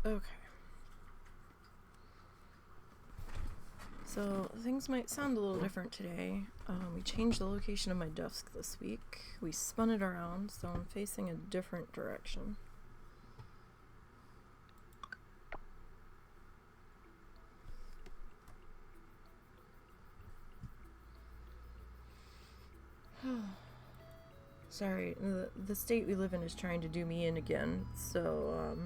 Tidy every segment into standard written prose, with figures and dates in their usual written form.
Okay. So things might sound a little different today. We changed the location of my desk this week. We spun it around, so I'm facing a different direction. Sorry, the state we live in is trying to do me in again, so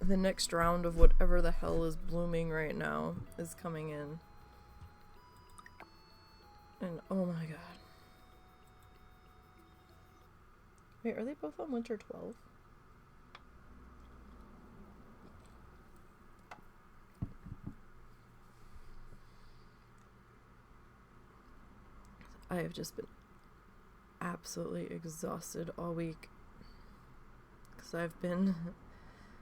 the next round of whatever the hell is blooming right now is coming in. And oh my god. Wait, are they both on winter 12? I have just been absolutely exhausted all week because I've been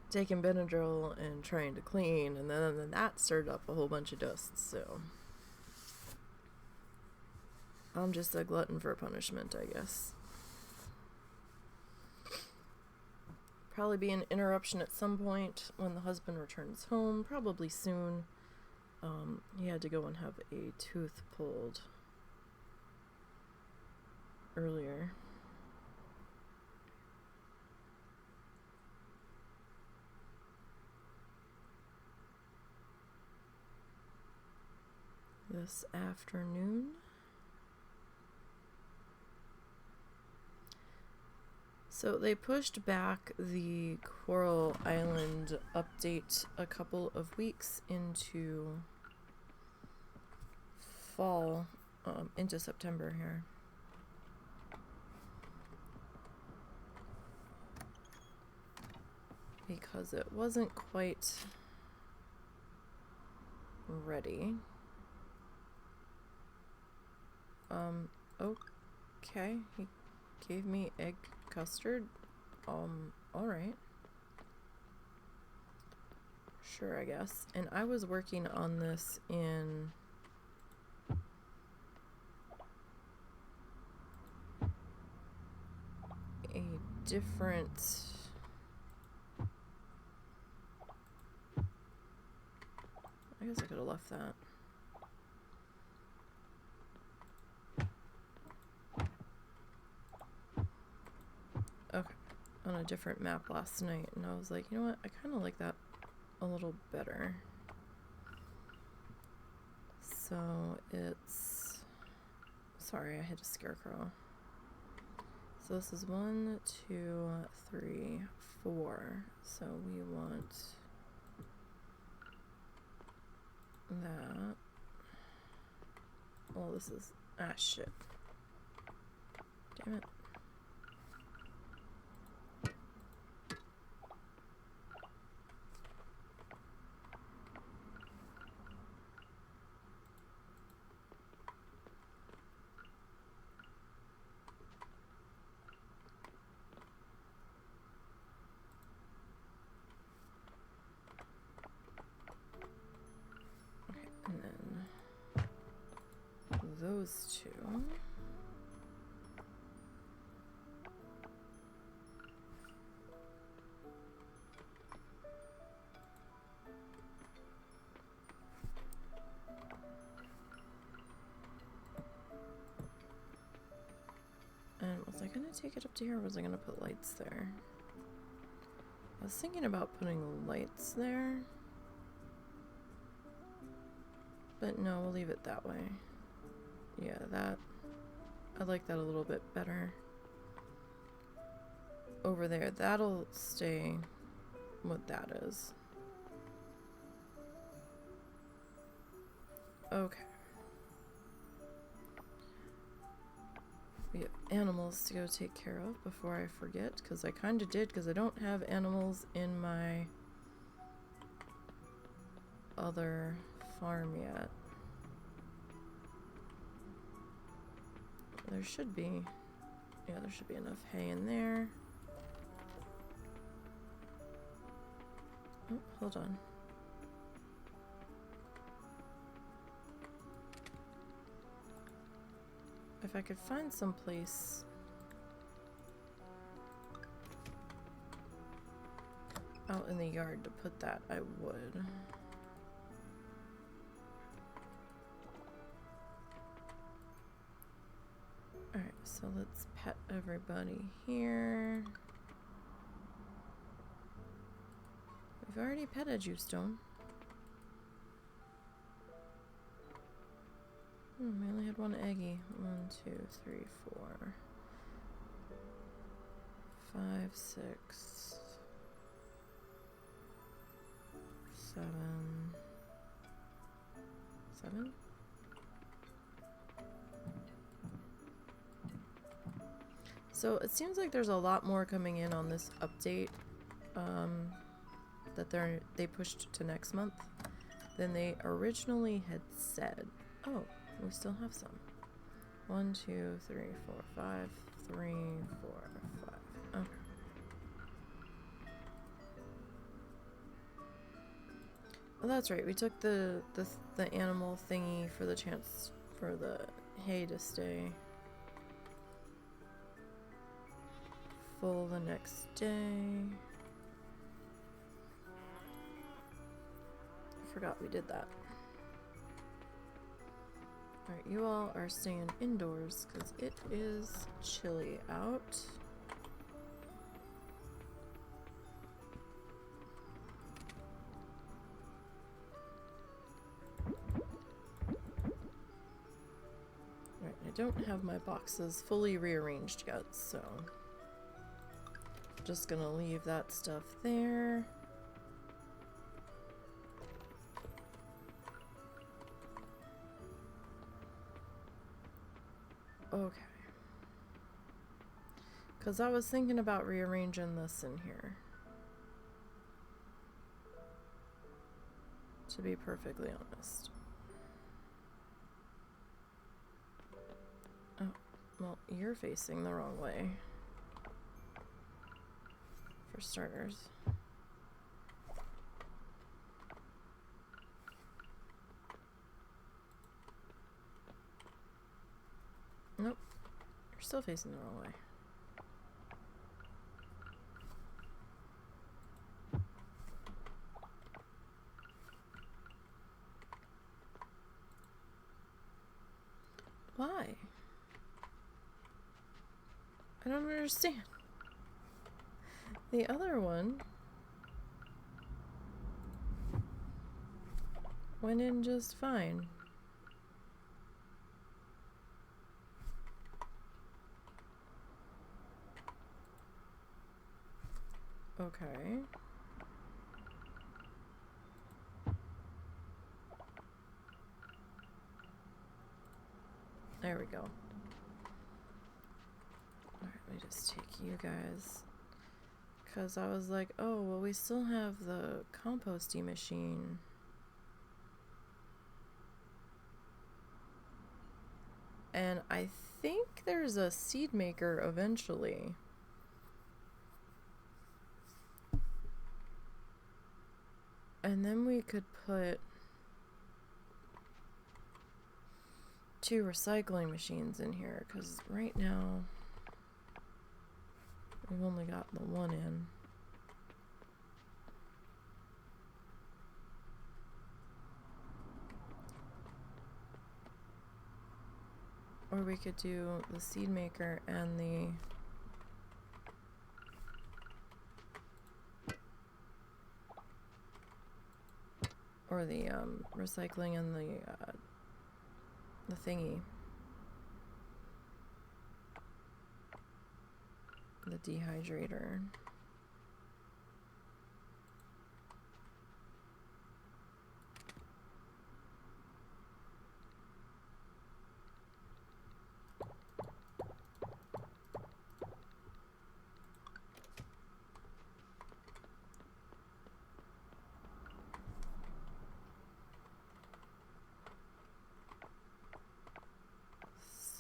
taking Benadryl and trying to clean, and then that stirred up a whole bunch of dust, so I'm just a glutton for punishment, I guess. Probably be an interruption at some point when the husband returns home, probably soon. He had to go and have a tooth pulled earlier. This afternoon. So they pushed back the Coral Island update a couple of weeks into fall, into September here. Because it wasn't quite ready. Okay, he gave me egg custard. Alright. Sure, I guess. And I was working on this in a different... I guess I could have left that. Okay, on a different map last night, and I was like, you know what, I kind of like that a little better. So it's... Sorry, I hit a scarecrow. So this is 1, 2, 3, 4. So we want that. Oh, this is... Ah, shit. Damn it. And then those two. And was I gonna take it up to here, or was I gonna put lights there? I was thinking about putting lights there. But no, we'll leave it that way. Yeah, that... I like that a little bit better. Over there, that'll stay what that is. Okay. We have animals to go take care of before I forget, because I kind of did, because I don't have animals in my other farm yet. There should be, yeah, there should be enough hay in there. Oh, hold on. If I could find some place out in the yard to put that, I would. Alright, so let's pet everybody here. We've already petted you, Stone. We only had one eggie. 1, 2, 3, 4, 5, 6, 7. 7? So it seems like there's a lot more coming in on this update that they pushed to next month than they originally had said. Oh, we still have some. 1, 2, 3, 4, 5, 3, 4, 5. Okay. Well, that's right. We took the animal thingy for the chance for the hay to stay full the next day. I forgot we did that. Alright, you all are staying indoors because it is chilly out. Alright, I don't have my boxes fully rearranged yet, so just gonna leave that stuff there. Okay. Because I was thinking about rearranging this in here. To be perfectly honest. Oh, well, you're facing the wrong way. For starters. Nope. You're still facing the wrong way. Why? I don't understand. The other one went in just fine. Okay. There we go. Alright, let me just take you guys. Because I was like, oh, well, we still have the composting machine. And I think there's a seed maker eventually. And then we could put 2 recycling machines in here, because right now we've only got the one in. Or we could do the seed maker and the recycling and the thingy. The dehydrator.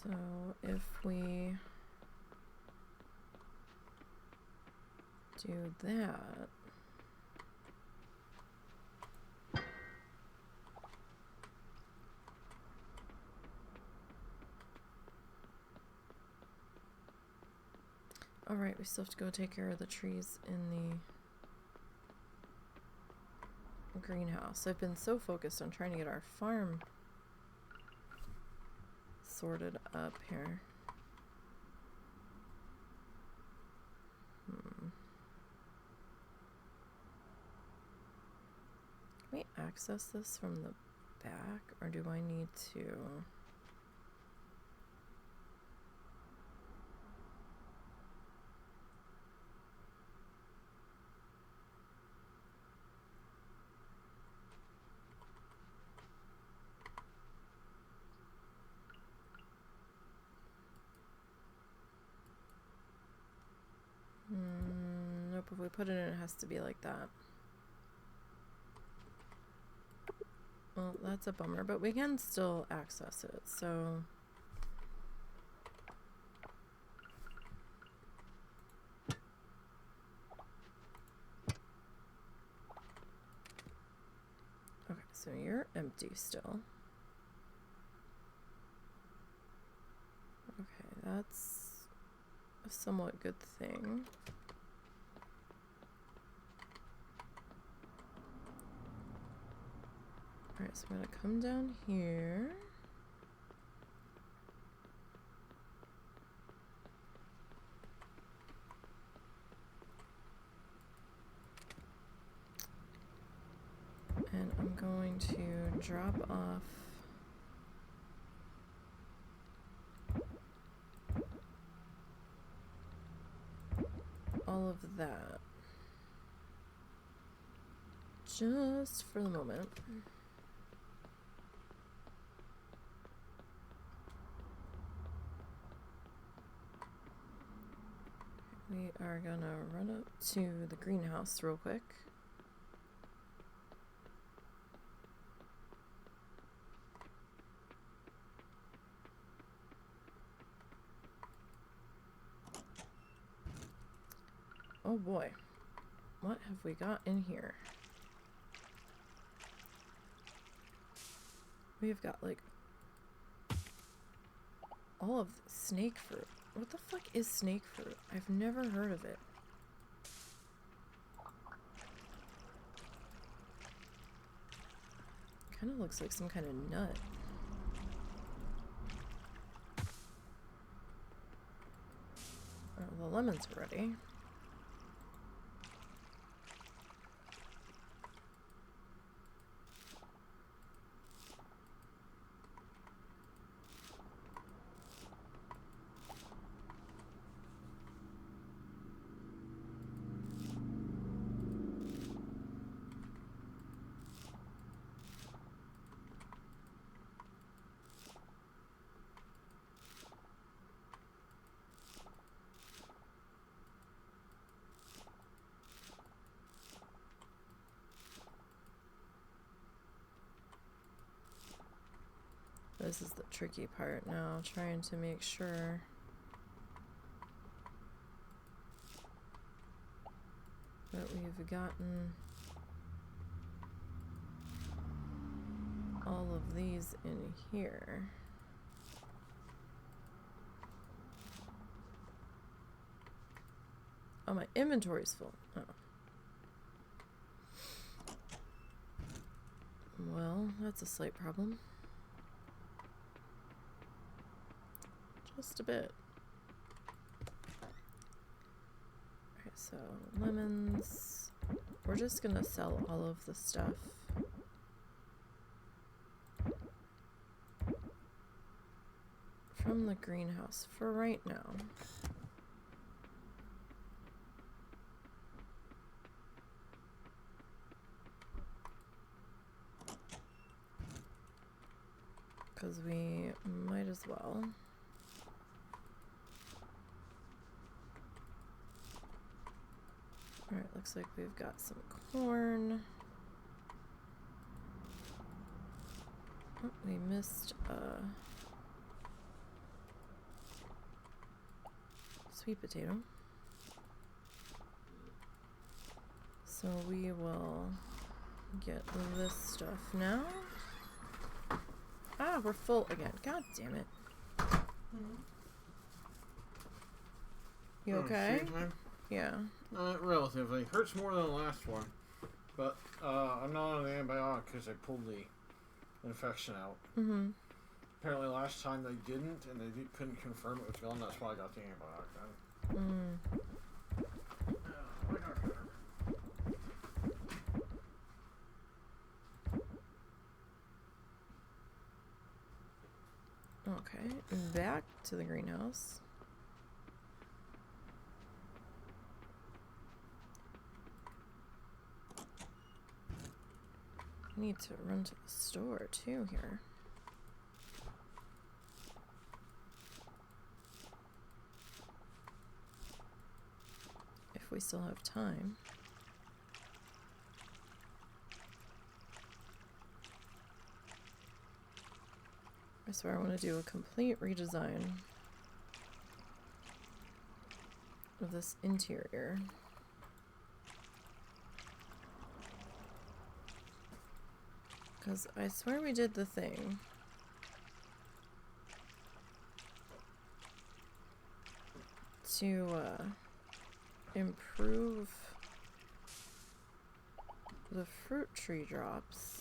So if we do that, all right, we still have to go take care of the trees in the greenhouse. I've been so focused on trying to get our farm sorted up here. Can we access this from the back, or do I need to? Nope, if we put it in, it has to be like that. Well, that's a bummer, but we can still access it, so... Okay, so you're empty still. Okay, that's a somewhat good thing. Alright, so I'm gonna come down here. And I'm going to drop off all of that. Just for the moment. We are gonna run up to the greenhouse real quick. Oh boy, what have we got in here? We've got like all of snake fruit. What the fuck is snake fruit? I've never heard of it. Kind of looks like some kind of nut. Alright, the lemons are ready. This is the tricky part now, trying to make sure that we've gotten all of these in here. Oh, my inventory's full. Oh. Well, that's a slight problem. Just a bit. Okay, so lemons. We're just gonna sell all of the stuff. From the greenhouse for right now. Because we might as well. Alright, looks like we've got some corn. Oh, we missed sweet potato. So we will get this stuff now. Ah, we're full again. God damn it. You okay? Shoot, man. Yeah. Relatively. Hurts more than the last one. But I'm not on the antibiotic because I pulled the infection out. Mm-hmm. Apparently last time they didn't, and they couldn't confirm it was gone. That's why I got the antibiotic then. Okay, back to the greenhouse. I need to run to the store too here. If we still have time. I swear I want to do a complete redesign of this interior. Because I swear we did the thing. To improve the fruit tree drops.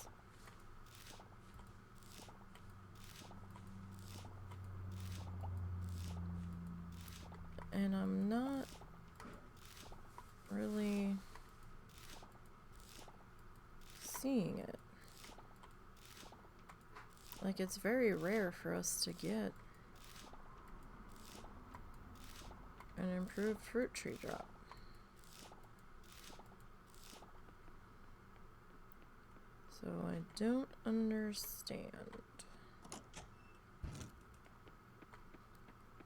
And I'm not really seeing it. Like, it's very rare for us to get an improved fruit tree drop. So I don't understand.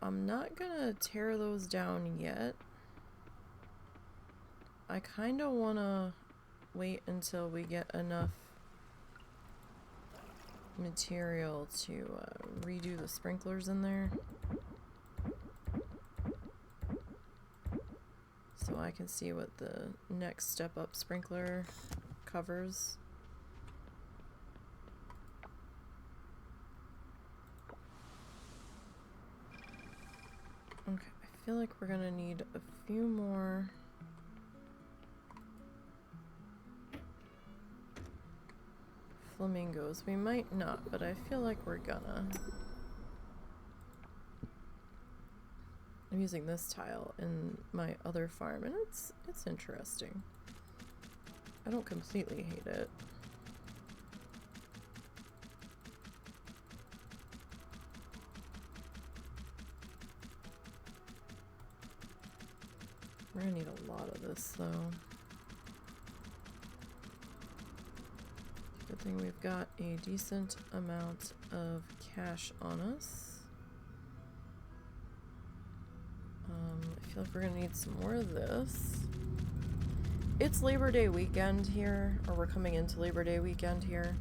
I'm not gonna tear those down yet. I kinda wanna wait until we get enough material to redo the sprinklers in there. So I can see what the next step up sprinkler covers. Okay, I feel like we're gonna need a few more flamingos. We might not, but I feel like we're gonna. I'm using this tile in my other farm, and it's interesting. I don't completely hate it. We're gonna need a lot of this, though. Good thing we've got a decent amount of cash on us. I feel like we're gonna need some more of this. It's Labor Day weekend here, or we're coming into Labor Day weekend here.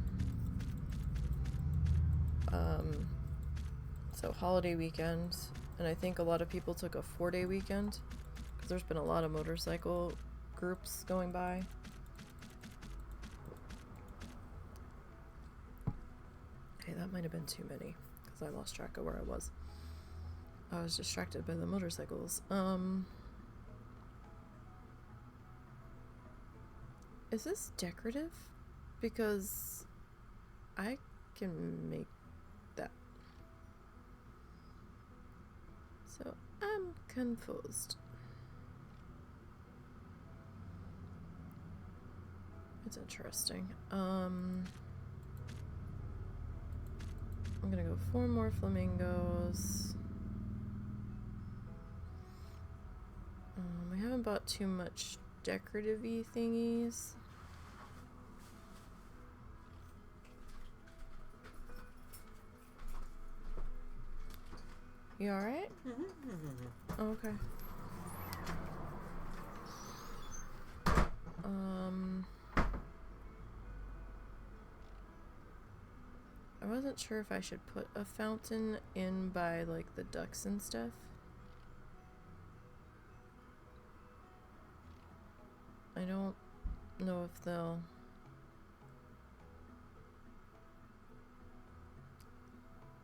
So holiday weekend, and I think a lot of people took a 4-day weekend because there's been a lot of motorcycle groups going by. Okay, that might have been too many because I lost track of where I was. I was distracted by the motorcycles. Is this decorative? Because I can make that. So I'm confused. It's interesting. I'm gonna go 4 more flamingos. We haven't bought too much decorative-y thingies. You alright? Oh, okay. I wasn't sure if I should put a fountain in by, like, the ducks and stuff. I don't know if they'll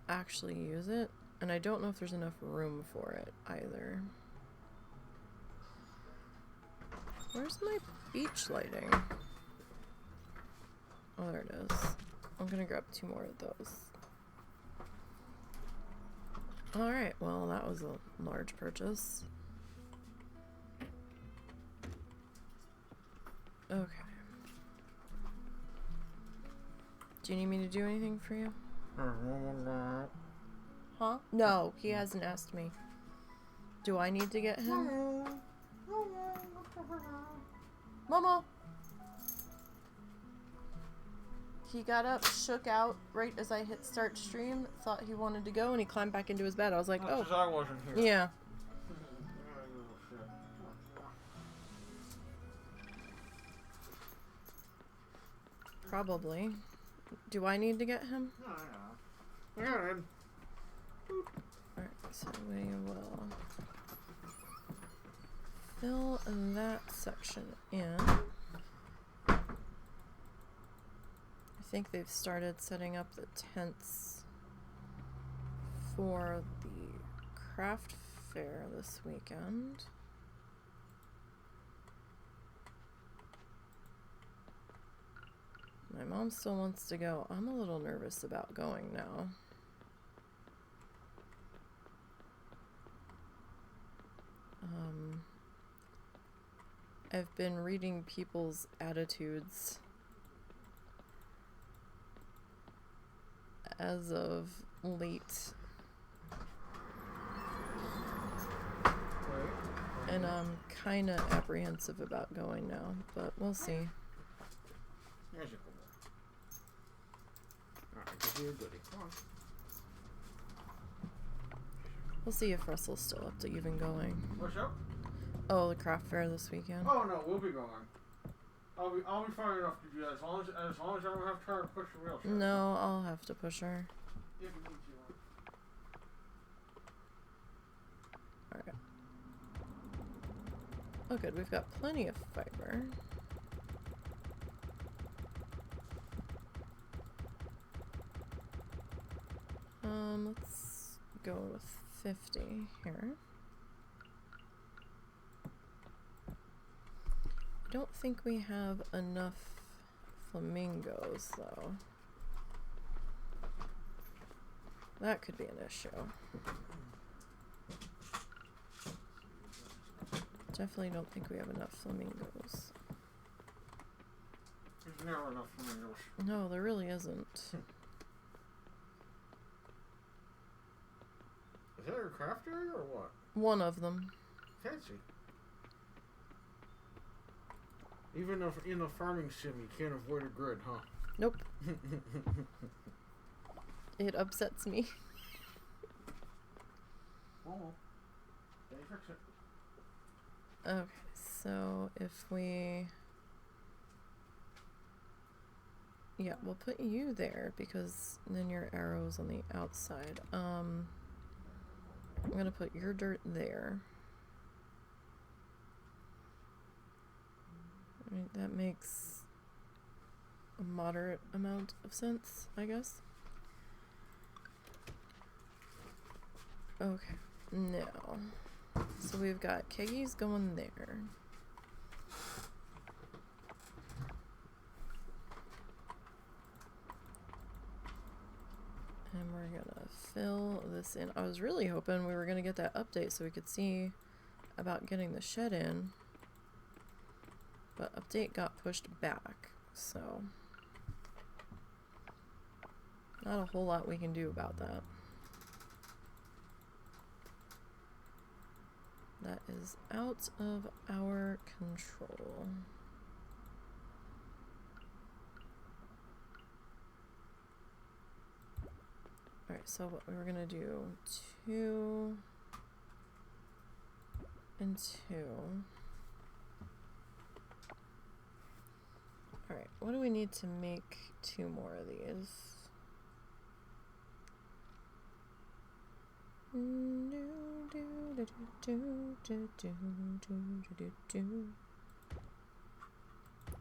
actually use it, and I don't know if there's enough room for it either. Where's my beach lighting? Oh, there it is. I'm gonna grab 2 more of those. Alright, well, that was a large purchase. Okay. Do you need me to do anything for you? Huh? No, he hasn't asked me. Do I need to get him? Mama! He got up, shook out right as I hit start stream, thought he wanted to go, and he climbed back into his bed. I was like, That's oh. 'cause I wasn't here. Yeah. Probably. Do I need to get him? No, yeah. Alright, so we will fill that section in. I think they've started setting up the tents for the craft fair this weekend. My mom still wants to go. I'm a little nervous about going now. I've been reading people's attitudes as of late. And I'm kind of apprehensive about going now, but we'll see. There's your cool boy. Alright, give you a goodie. Come on. We'll see if Russell's still up to even going. What's up? Oh, the craft fair this weekend. Oh no, we'll be going. I'll be fine enough to do that as long as I don't have to try to push the wheelchair. No, I'll have to push her. If you need to. Alright. Oh good, we've got plenty of fiber. Let's go with 50 here. I don't think we have enough flamingos, though. That could be an issue. Definitely don't think we have enough flamingos. There's never enough flamingos. No, there really isn't. Is that a craft area or what? One of them. Fancy. Even if in a farming sim you can't avoid a grid, huh? Nope. It upsets me. Oh. Can you fix it? Okay, so if we... Yeah, we'll put you there because then your arrow's on the outside. I'm gonna put your dirt there. I mean, that makes a moderate amount of sense, I guess. Okay, now, so we've got keggies going there. And we're gonna fill this in. I was really hoping we were gonna get that update so we could see about getting the shed in. But update got pushed back, so not a whole lot we can do about that. That is out of our control. Alright, so what we were gonna do, 2 and 2. Alright, what do we need to make 2 more of these?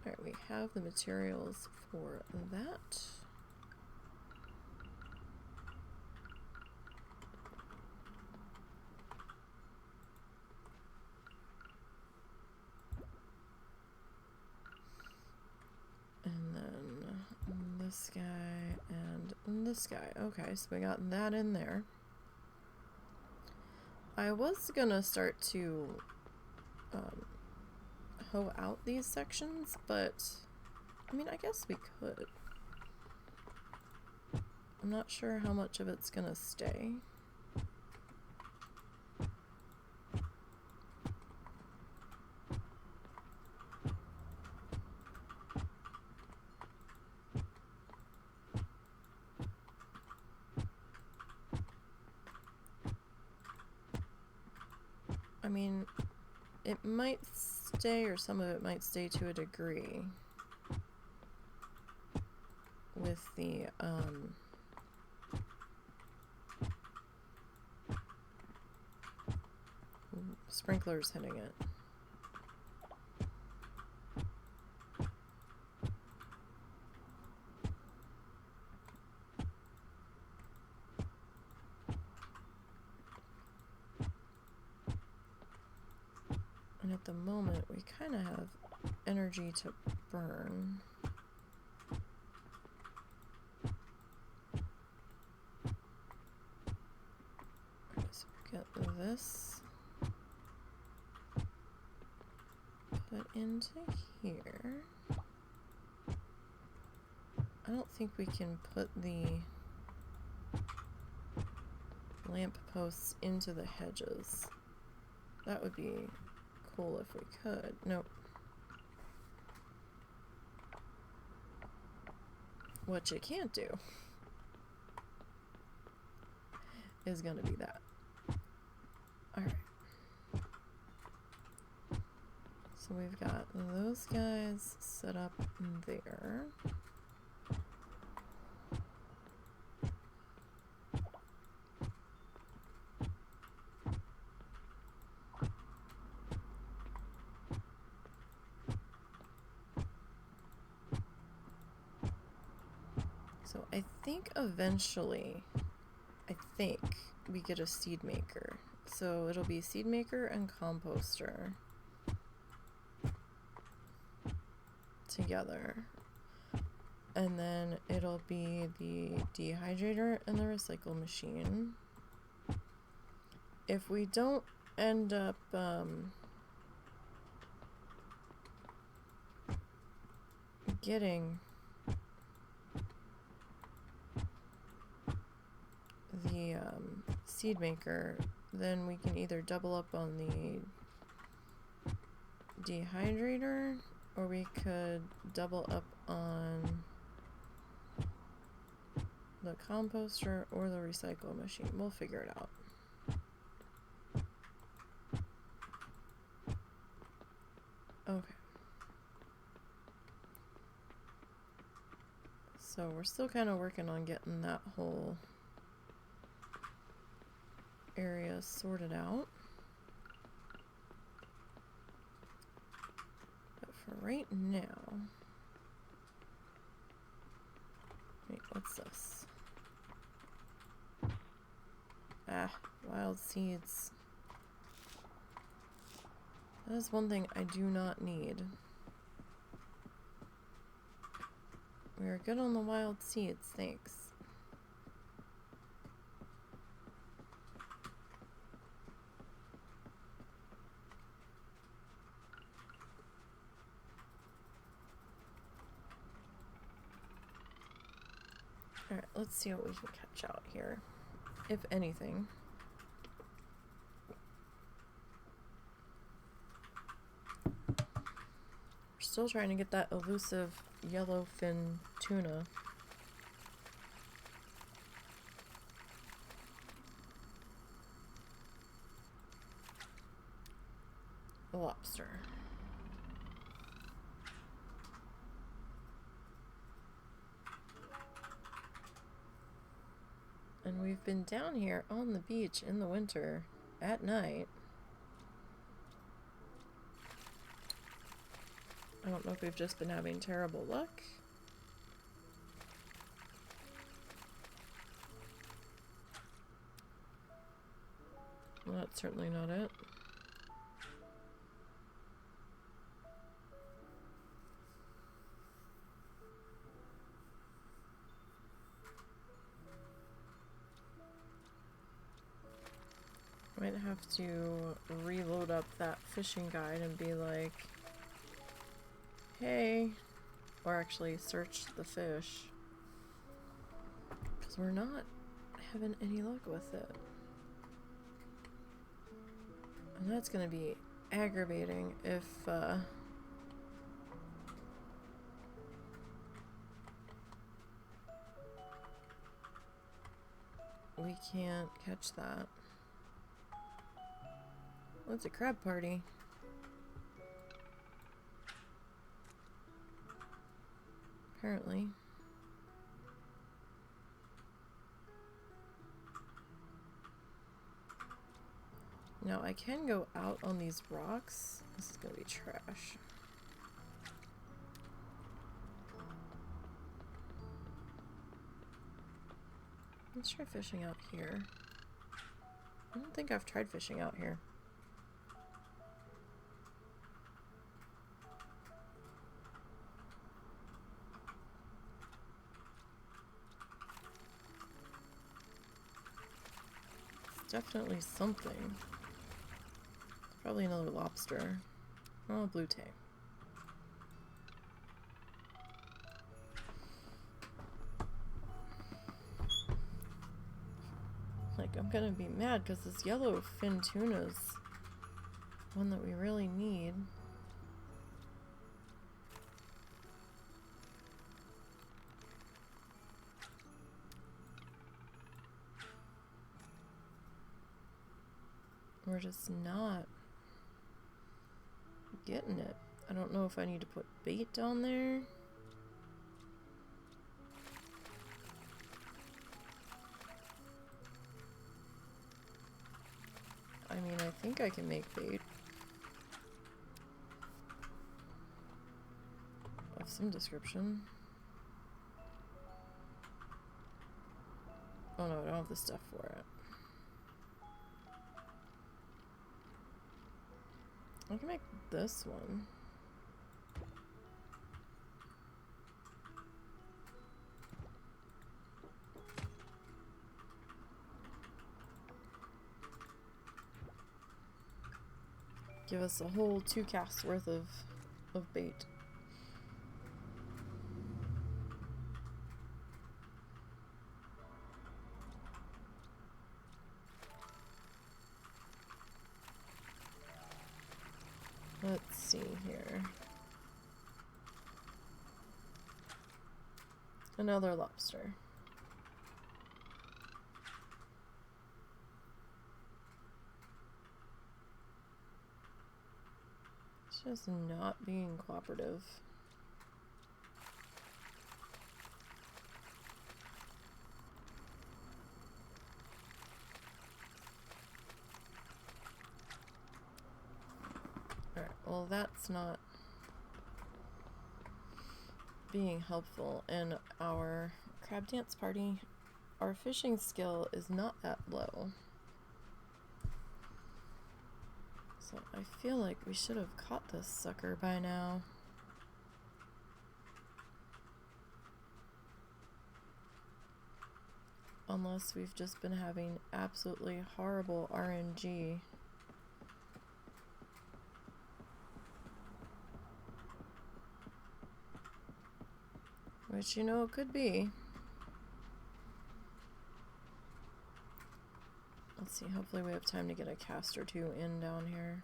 Alright, we have the materials for that. And then this guy and this guy. Okay, so we got that in there. I was gonna start to hoe out these sections, but I mean, I guess we could. I'm not sure how much of it's gonna stay. I mean, it might stay, or some of it might stay to a degree with the sprinklers hitting it. And at the moment, we kind of have energy to burn. Okay, so we get this put into here. I don't think we can put the lamp posts into the hedges. That would be cool if we could. Nope. What you can't do is gonna be that. Alright. So we've got those guys set up there. So I think eventually, we get a seed maker. So it'll be seed maker and composter together. And then it'll be the dehydrator and the recycle machine. If we don't end up getting the seed maker, then we can either double up on the dehydrator, or we could double up on the composter or the recycle machine. We'll figure it out. Okay. So we're still kind of working on getting that whole area sorted out. But for right now... Wait, what's this? Ah, wild seeds. That is one thing I do not need. We are good on the wild seeds, thanks. Alright, let's see what we can catch out here, if anything. We're still trying to get that elusive yellowfin tuna. A lobster. And we've been down here on the beach in the winter at night. I don't know if we've just been having terrible luck. Well, that's certainly not it. have to reload up that fishing guide and be like, hey, or actually search the fish, because we're not having any luck with it. And that's gonna be aggravating if we can't catch that. Oh, it's a crab party. Apparently. Now I can go out on these rocks. This is gonna be trash. Let's try fishing out here. I don't think I've tried fishing out here. It's definitely something. Probably another lobster. Oh, blue tang. Like, I'm gonna be mad because this yellow fin tuna's one that we really need. We're just not getting it. I don't know if I need to put bait down there. I mean, I think I can make bait of some description. Oh no, I don't have the stuff for it. I can make this one. Give us a whole 2 casts worth of bait. Let's see here. Another lobster. It's just not being cooperative. Alright, well that's not being helpful in our crab dance party. Our fishing skill is not that low. So I feel like we should have caught this sucker by now. Unless we've just been having absolutely horrible RNG. Which, you know, it could be. Let's see, hopefully we have time to get a cast or 2 in down here.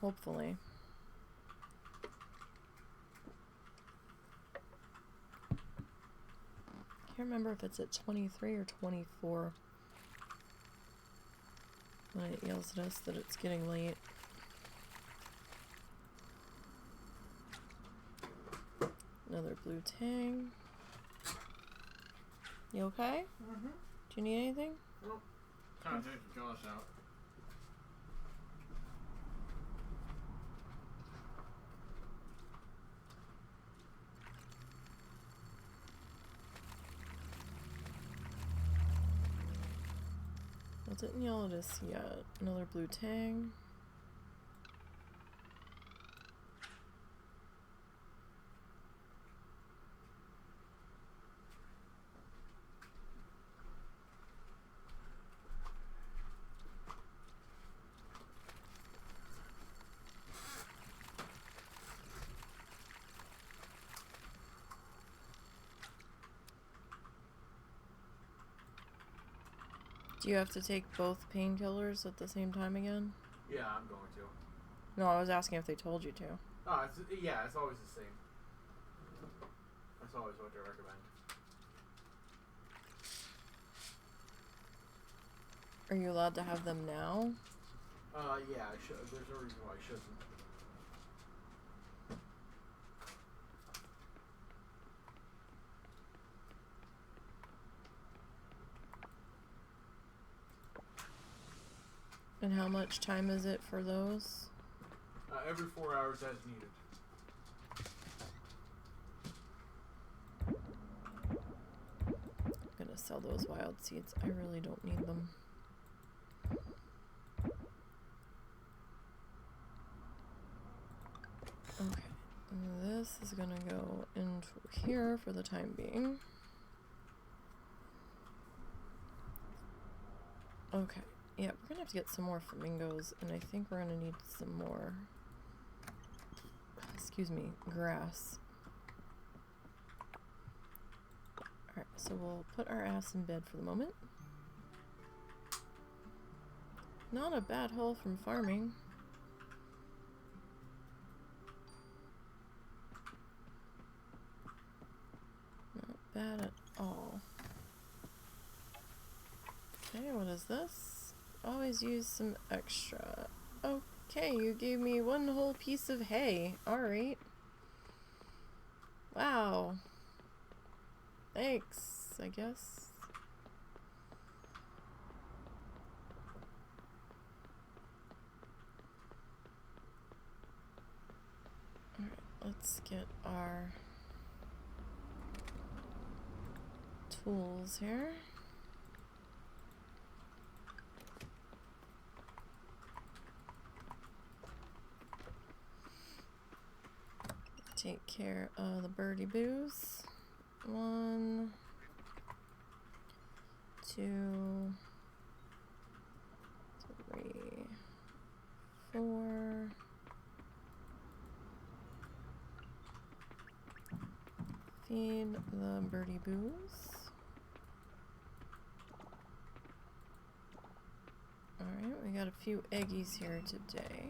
Hopefully. Can't remember if it's at 23 or 24 when it yells at us that it's getting late. Another blue tang. You okay? Mm-hmm. Do you need anything? Nope. Kind of take the jaws out. Well, it didn't yell at us yet. Another blue tang. Do you have to take both painkillers at the same time again? Yeah, I'm going to. No, I was asking if they told you to. Oh, it's always the same. That's always what they recommend. Are you allowed to have them now? Yeah, I should. There's no reason why I shouldn't. And how much time is it for those? Every 4 hours as needed. I'm gonna sell those wild seeds. I really don't need them. Okay, this is gonna go into here for the time being. Okay, yeah, we're gonna have to get some more flamingos, and I think we're gonna need some more, excuse me, grass. Alright, so we'll put our ass in bed for the moment. Not a bad haul from farming. Not bad at all. Okay, what is this? Always use some extra. Okay, you gave me one whole piece of hay. Alright. Wow. Thanks, I guess. Alright, let's get our tools here. Take care of the birdie boos. 1, 2, 3, 4. Feed the birdie boos. Alright, we got a few eggies here today.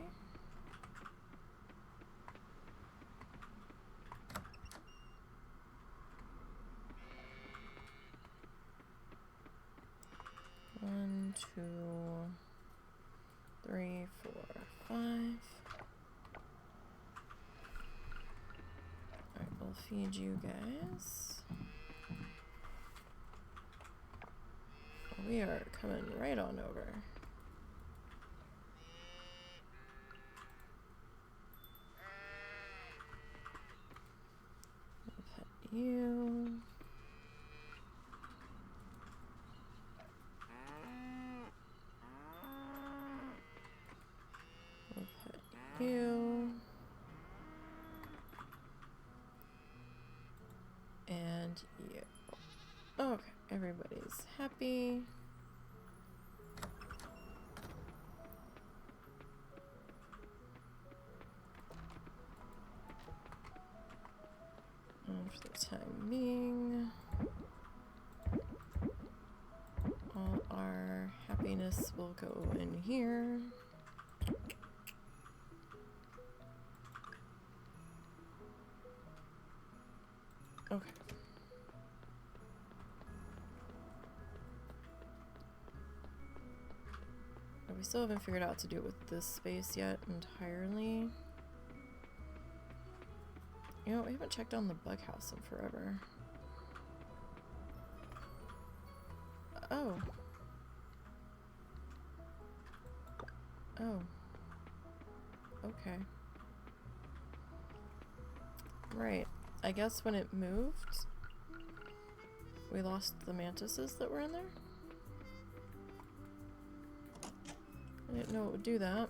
One, 2, 3, 4, 5. Alright, we'll feed you guys. We are coming right on over. We'll pet you. We'll pet you. And you. Okay, everybody's happy. And for the time being, all our happiness will go in here. Okay. But we still haven't figured out what to do with this space yet entirely. You know, we haven't checked on the bug house in forever. Oh. Oh. Okay. Right. I guess when it moved, we lost the mantises that were in there? I didn't know it would do that.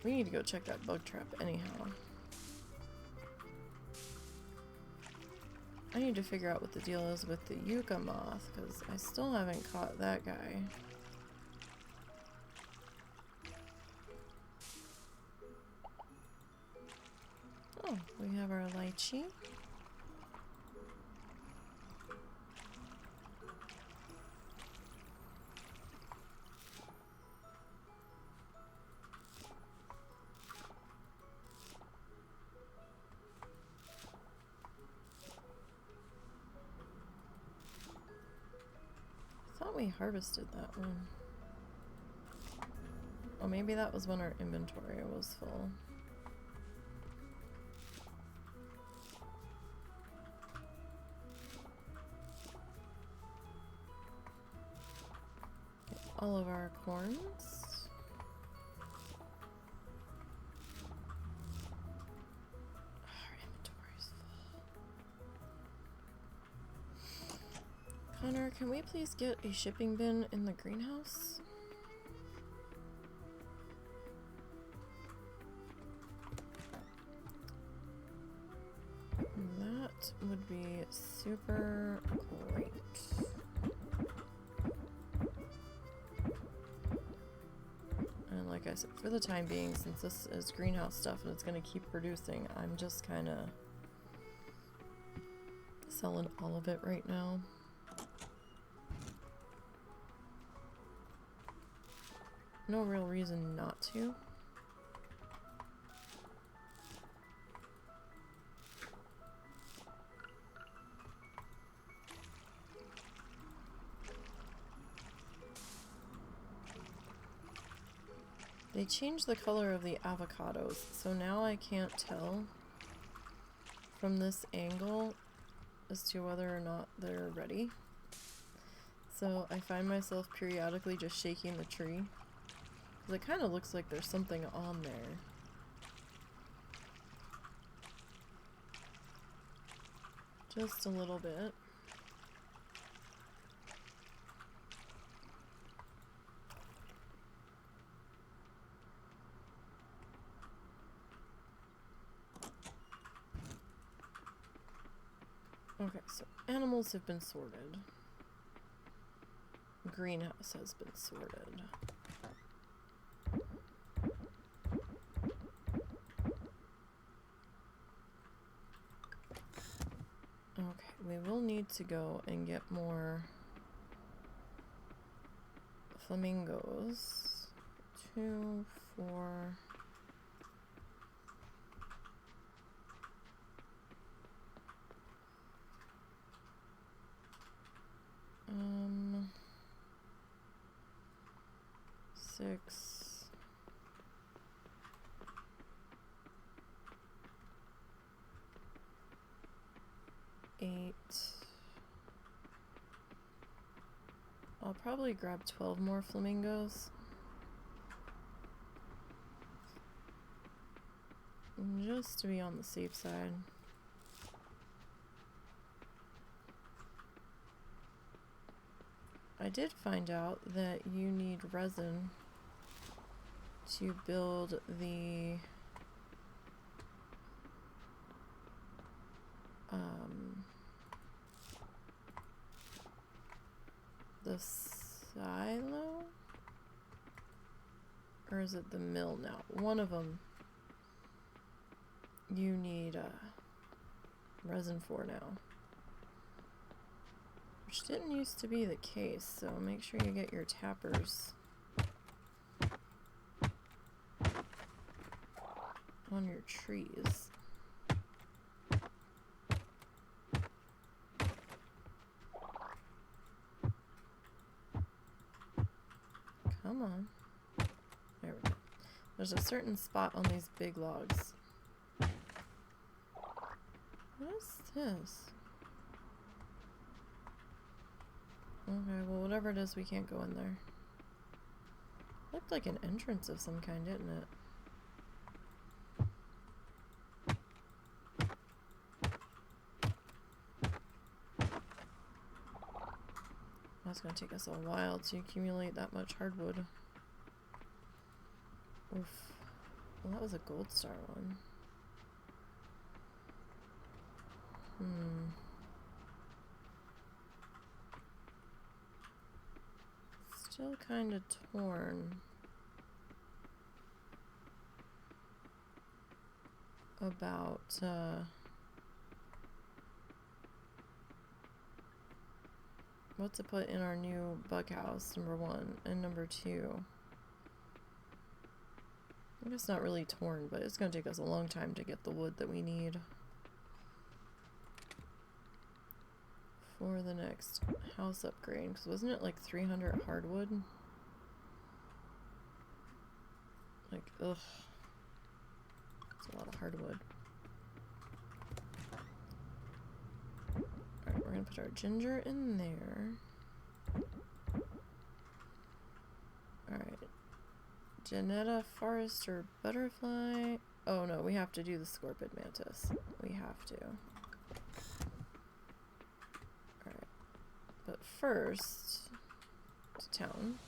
We need to go check that bug trap anyhow. I need to figure out what the deal is with the yucca moth, because I still haven't caught that guy. Oh, we have our lychee. thought we harvested that one. Oh, maybe that was when our inventory was full. Get all of our corns. Our inventory's full. Connor, can we please get a shipping bin in the greenhouse? That would be super great. And like I said, for the time being, since this is greenhouse stuff and it's going to keep producing, I'm just kind of selling all of it right now. No real reason not to. They changed the color of the avocados, so now I can't tell from this angle as to whether or not they're ready. So I find myself periodically just shaking the tree, because it kind of looks like there's something on there. Just a little bit. Okay, so animals have been sorted. Greenhouse has been sorted. Okay, we will need to go and get more flamingos. 2, 4... Um, 6. I'll probably grab 12 more flamingos. Just to be on the safe side. I did find out that you need resin to build the silo? Or is it the mill now? One of them you need resin for now. Which didn't used to be the case, so make sure you get your tappers on your trees. Come on. There we go. There's a certain spot on these big logs. What is this? Okay, well, whatever it is, we can't go in there. Looked like an entrance of some kind, didn't it? That's gonna take us a while to accumulate that much hardwood. Oof. Well, that was a gold star one. Still kind of torn about what to put in our new bug house, number 1, and number 2. I guess not really torn, but it's going to take us a long time to get the wood that we need. for the next house upgrade? Because wasn't it like 300 hardwood? Like, ugh. That's a lot of hardwood. Alright, we're gonna put our ginger in there. Alright. Janetta, Forester, Butterfly. Oh no, we have to do the Scorpid Mantis. We have to. Alright. But first, to town.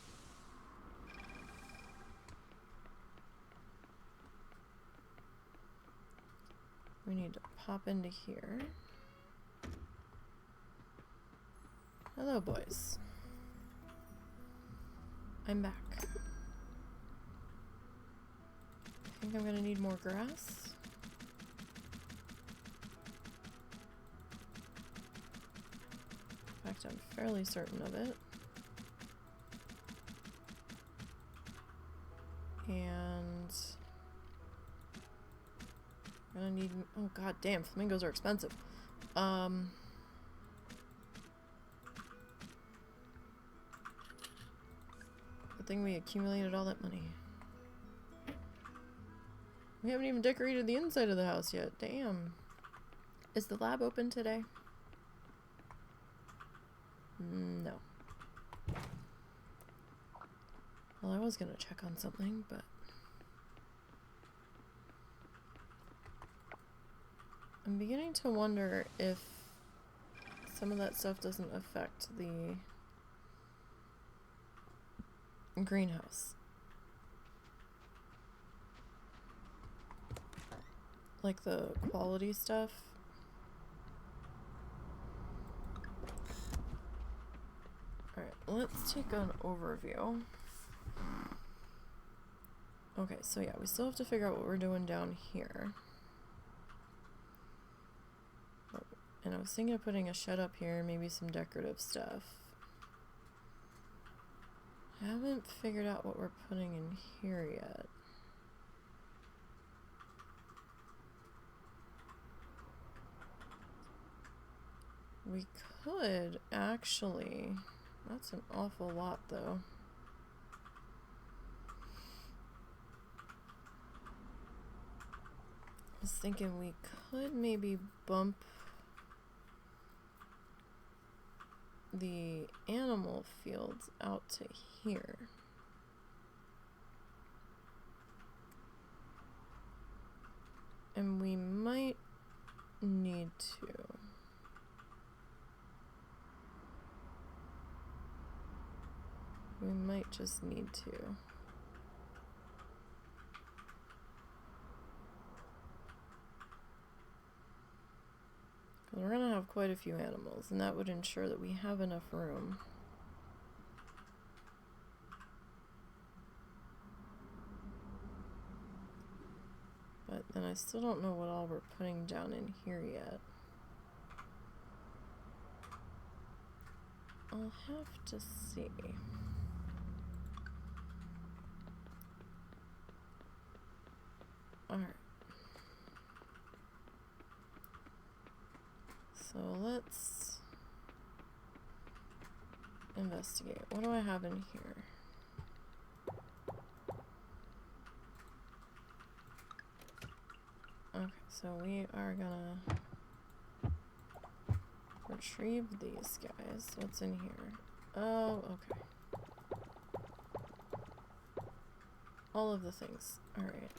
We need to pop into here. Hello, boys. I'm back. I think I'm gonna need more grass. In fact, I'm fairly certain of it. And I'm gonna need, oh god damn, flamingos are expensive. Good thing we accumulated all that money. We haven't even decorated the inside of the house yet. Damn. Is the lab open today? No. Well, I was gonna check on something, but I'm beginning to wonder if some of that stuff doesn't affect the greenhouse. Like the quality stuff. Alright, let's take an overview. Okay, so yeah, we still have to figure out what we're doing down here. And I was thinking of putting a shed up here and maybe some decorative stuff. I haven't figured out what we're putting in here yet. We could actually, that's an awful lot though. I was thinking we could maybe bump the animal fields out to here. And we might need to. We might just need to. We're gonna have quite a few animals, and that would ensure that we have enough room. But then I still don't know what all we're putting down in here yet. I'll have to see. Alright. So let's investigate. What do I have in here? Okay, so we are gonna retrieve these guys. What's in here? Oh, okay. All of the things. Alright.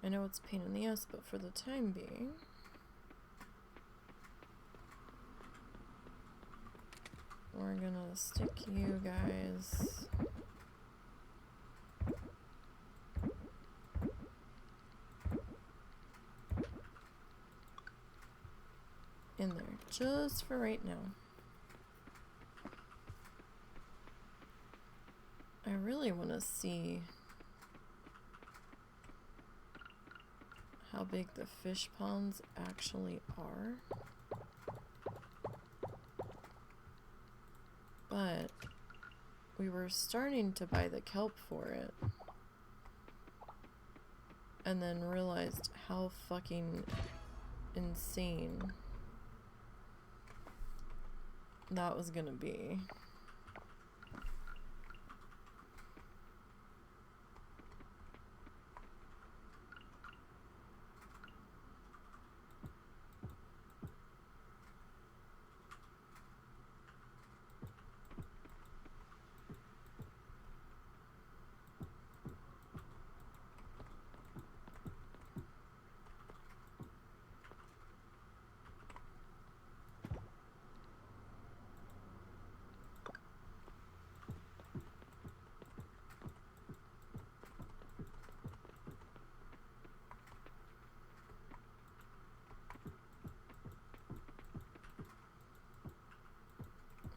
I know it's a pain in the ass, but for the time being, we're gonna stick you guys in there just for right now. I really want to see how big the fish ponds actually are. But we were starting to buy the kelp for it. and then realized how fucking insane that was gonna be.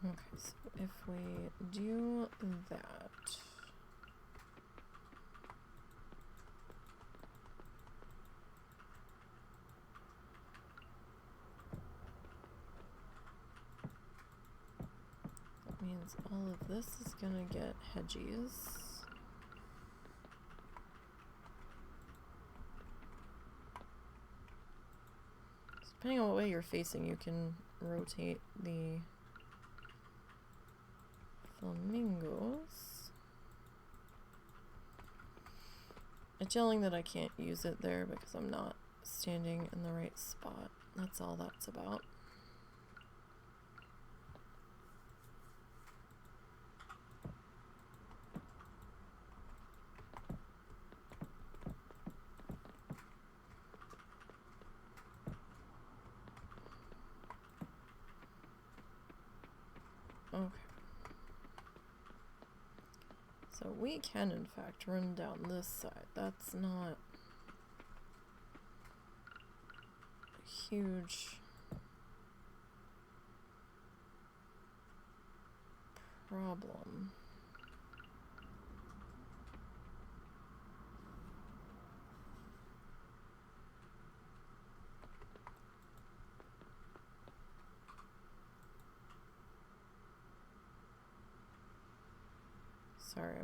Okay, so if we do that, that means all of this is gonna get hedgies. So depending on what way you're facing, you can rotate the flamingos. It's yelling that I can't use it there because I'm not standing in the right spot. That's all that's about. Okay. So we can, in fact, run down this side. That's not a huge problem. Sorry,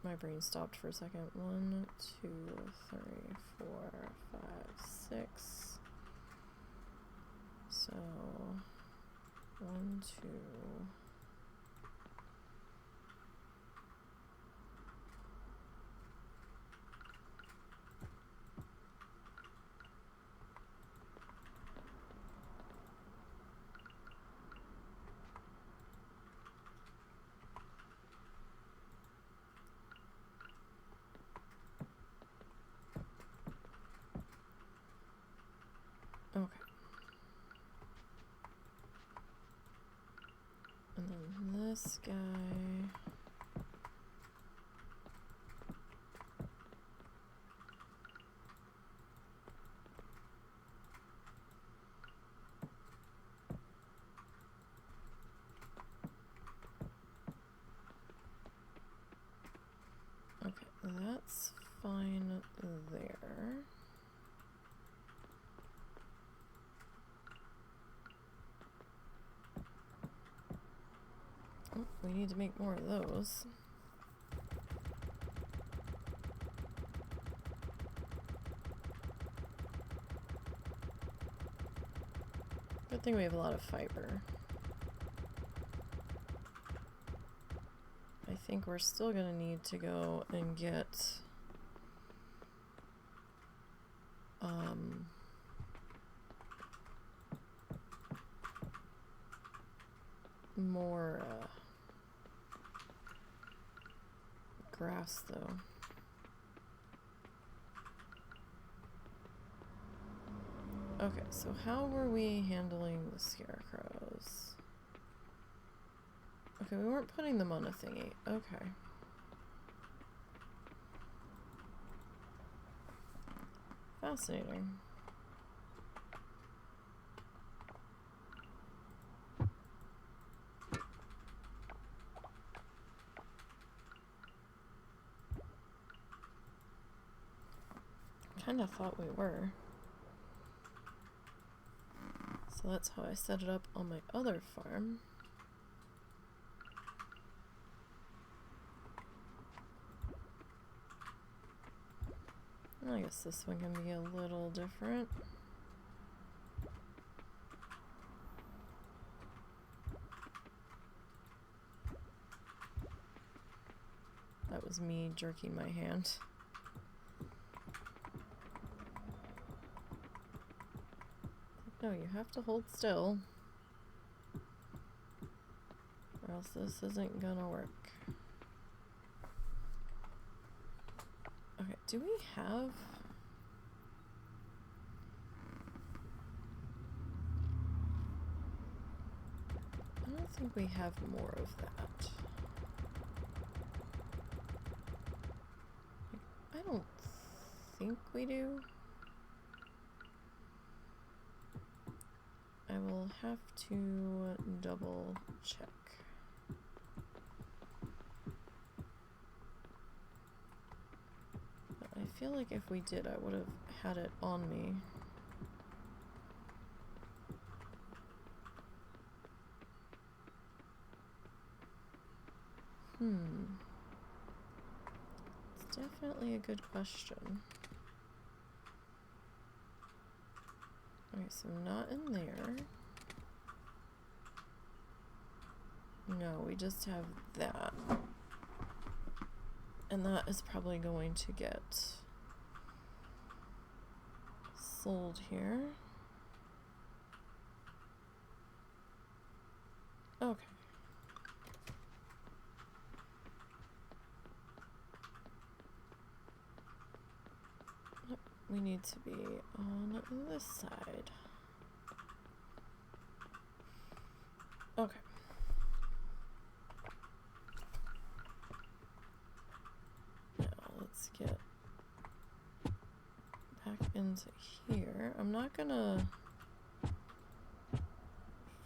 my brain stopped for a second. 1, 2, 3, 4, 5, 6. So, 1, 2. Okay. And then this guy. Okay, that's fine there. Oh, we need to make more of those. Good thing we have a lot of fiber. I think we're still gonna need to go and get more grass though. Okay, so how were we handling the scarecrows? Okay, we weren't putting them on a thingy. Okay. Fascinating. Kinda thought we were. So that's how I set it up on my other farm. I guess this one can be a little different. That was me jerking my hand. No, you have to hold still, or else this isn't gonna work. Okay, do we have... I don't think we have more of that. I don't think we do. I will have to double check. But I feel like if we did, I would have had it on me. It's definitely a good question. Okay, so not in there. No, we just have that. And that is probably going to get sold here. Okay. We need to be on this side. Okay. Now let's get back into here. I'm not gonna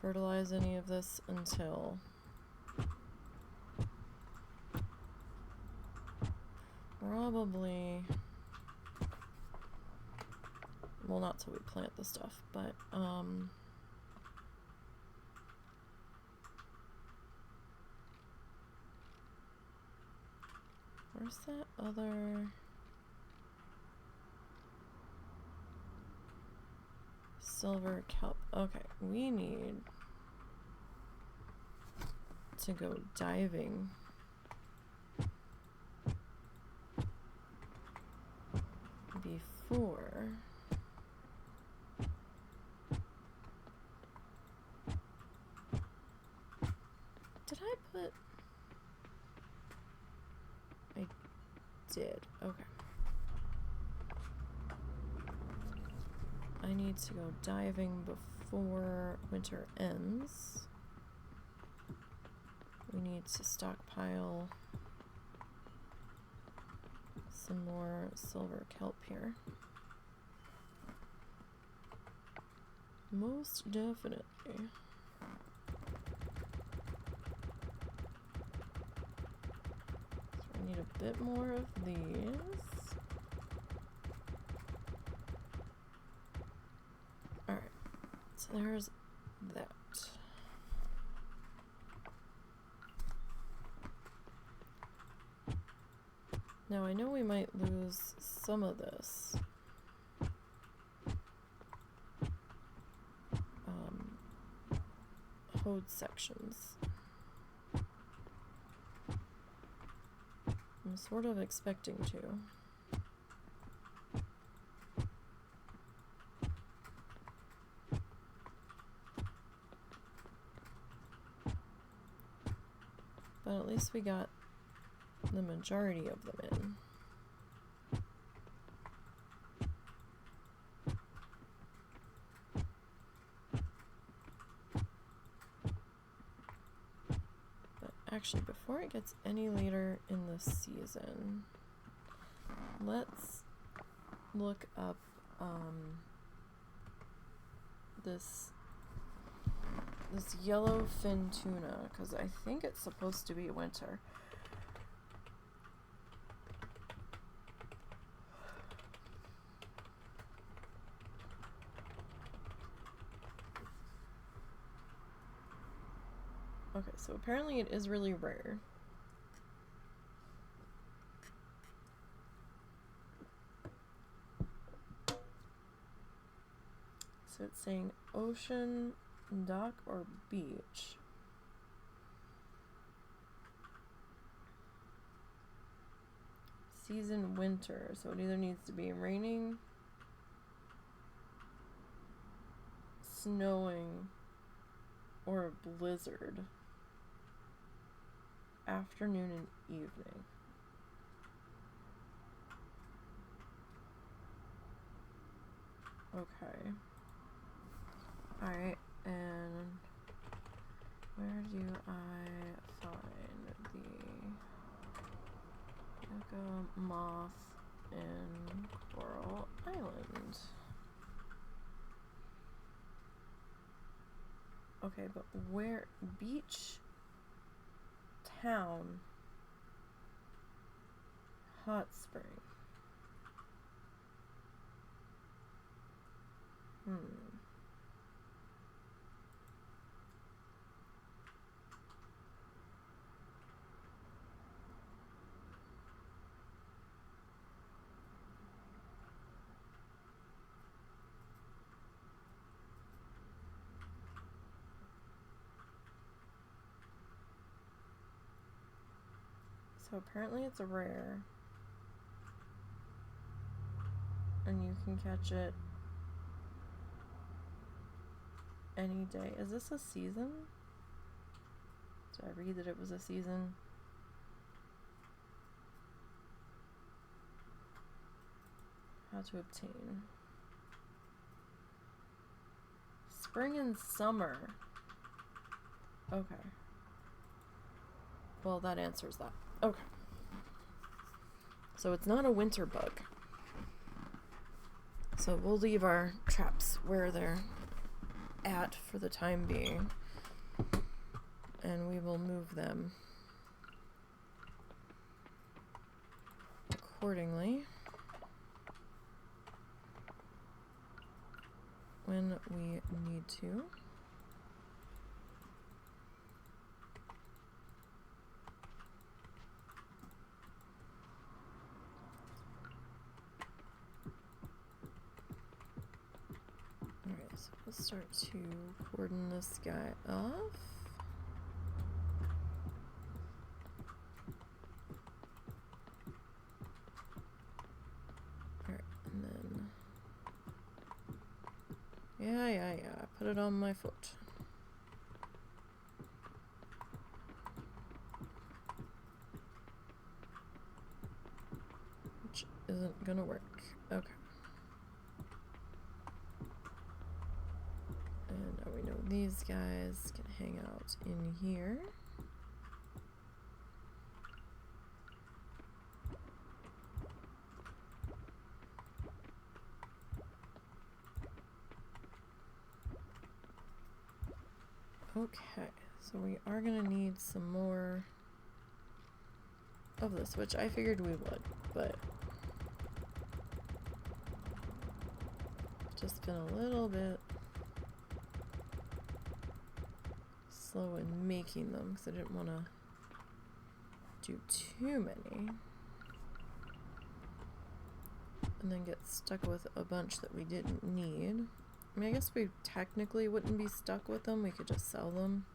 fertilize any of this until probably... well, not till we plant the stuff, but, where's that other... silver kelp? Okay, we need to go diving. Before... did I put... I did. Okay. I need to go diving before winter ends. We need to stockpile some more silver kelp here. Most definitely. So I need a bit more of these. Alright, so there's that. Now I know we might lose some of this. Code sections. I'm sort of expecting to. But at least we got the majority of them in. Actually, before it gets any later in the season, let's look up this yellowfin tuna, because I think it's supposed to be winter. Okay, so apparently it is really rare. it's saying ocean, dock, or beach. Season winter, so it either needs to be raining, snowing, or a blizzard. Afternoon and evening. Okay. Alright, and where do I find the yucca moth in Coral Island? Okay, but where? Beach, town, hot spring. So apparently it's a rare. And you can catch it any day. Is this a season? Did I read that it was a season? How to obtain. Spring and summer. Okay. Well, that answers that. Okay. So it's not a winter bug. So we'll leave our traps where they're at for the time being. And we will move them accordingly when we need to. Alright, so we'll start to cordon this guy off. Yeah. Put it on my foot. Which isn't gonna work. Okay. And now we know these guys can hang out in here. Okay, so we are gonna need some more of this, which I figured we would, but just been a little bit slow in making them because I didn't want to do too many and then get stuck with a bunch that we didn't need. I mean, I guess we technically wouldn't be stuck with them. We could just sell them.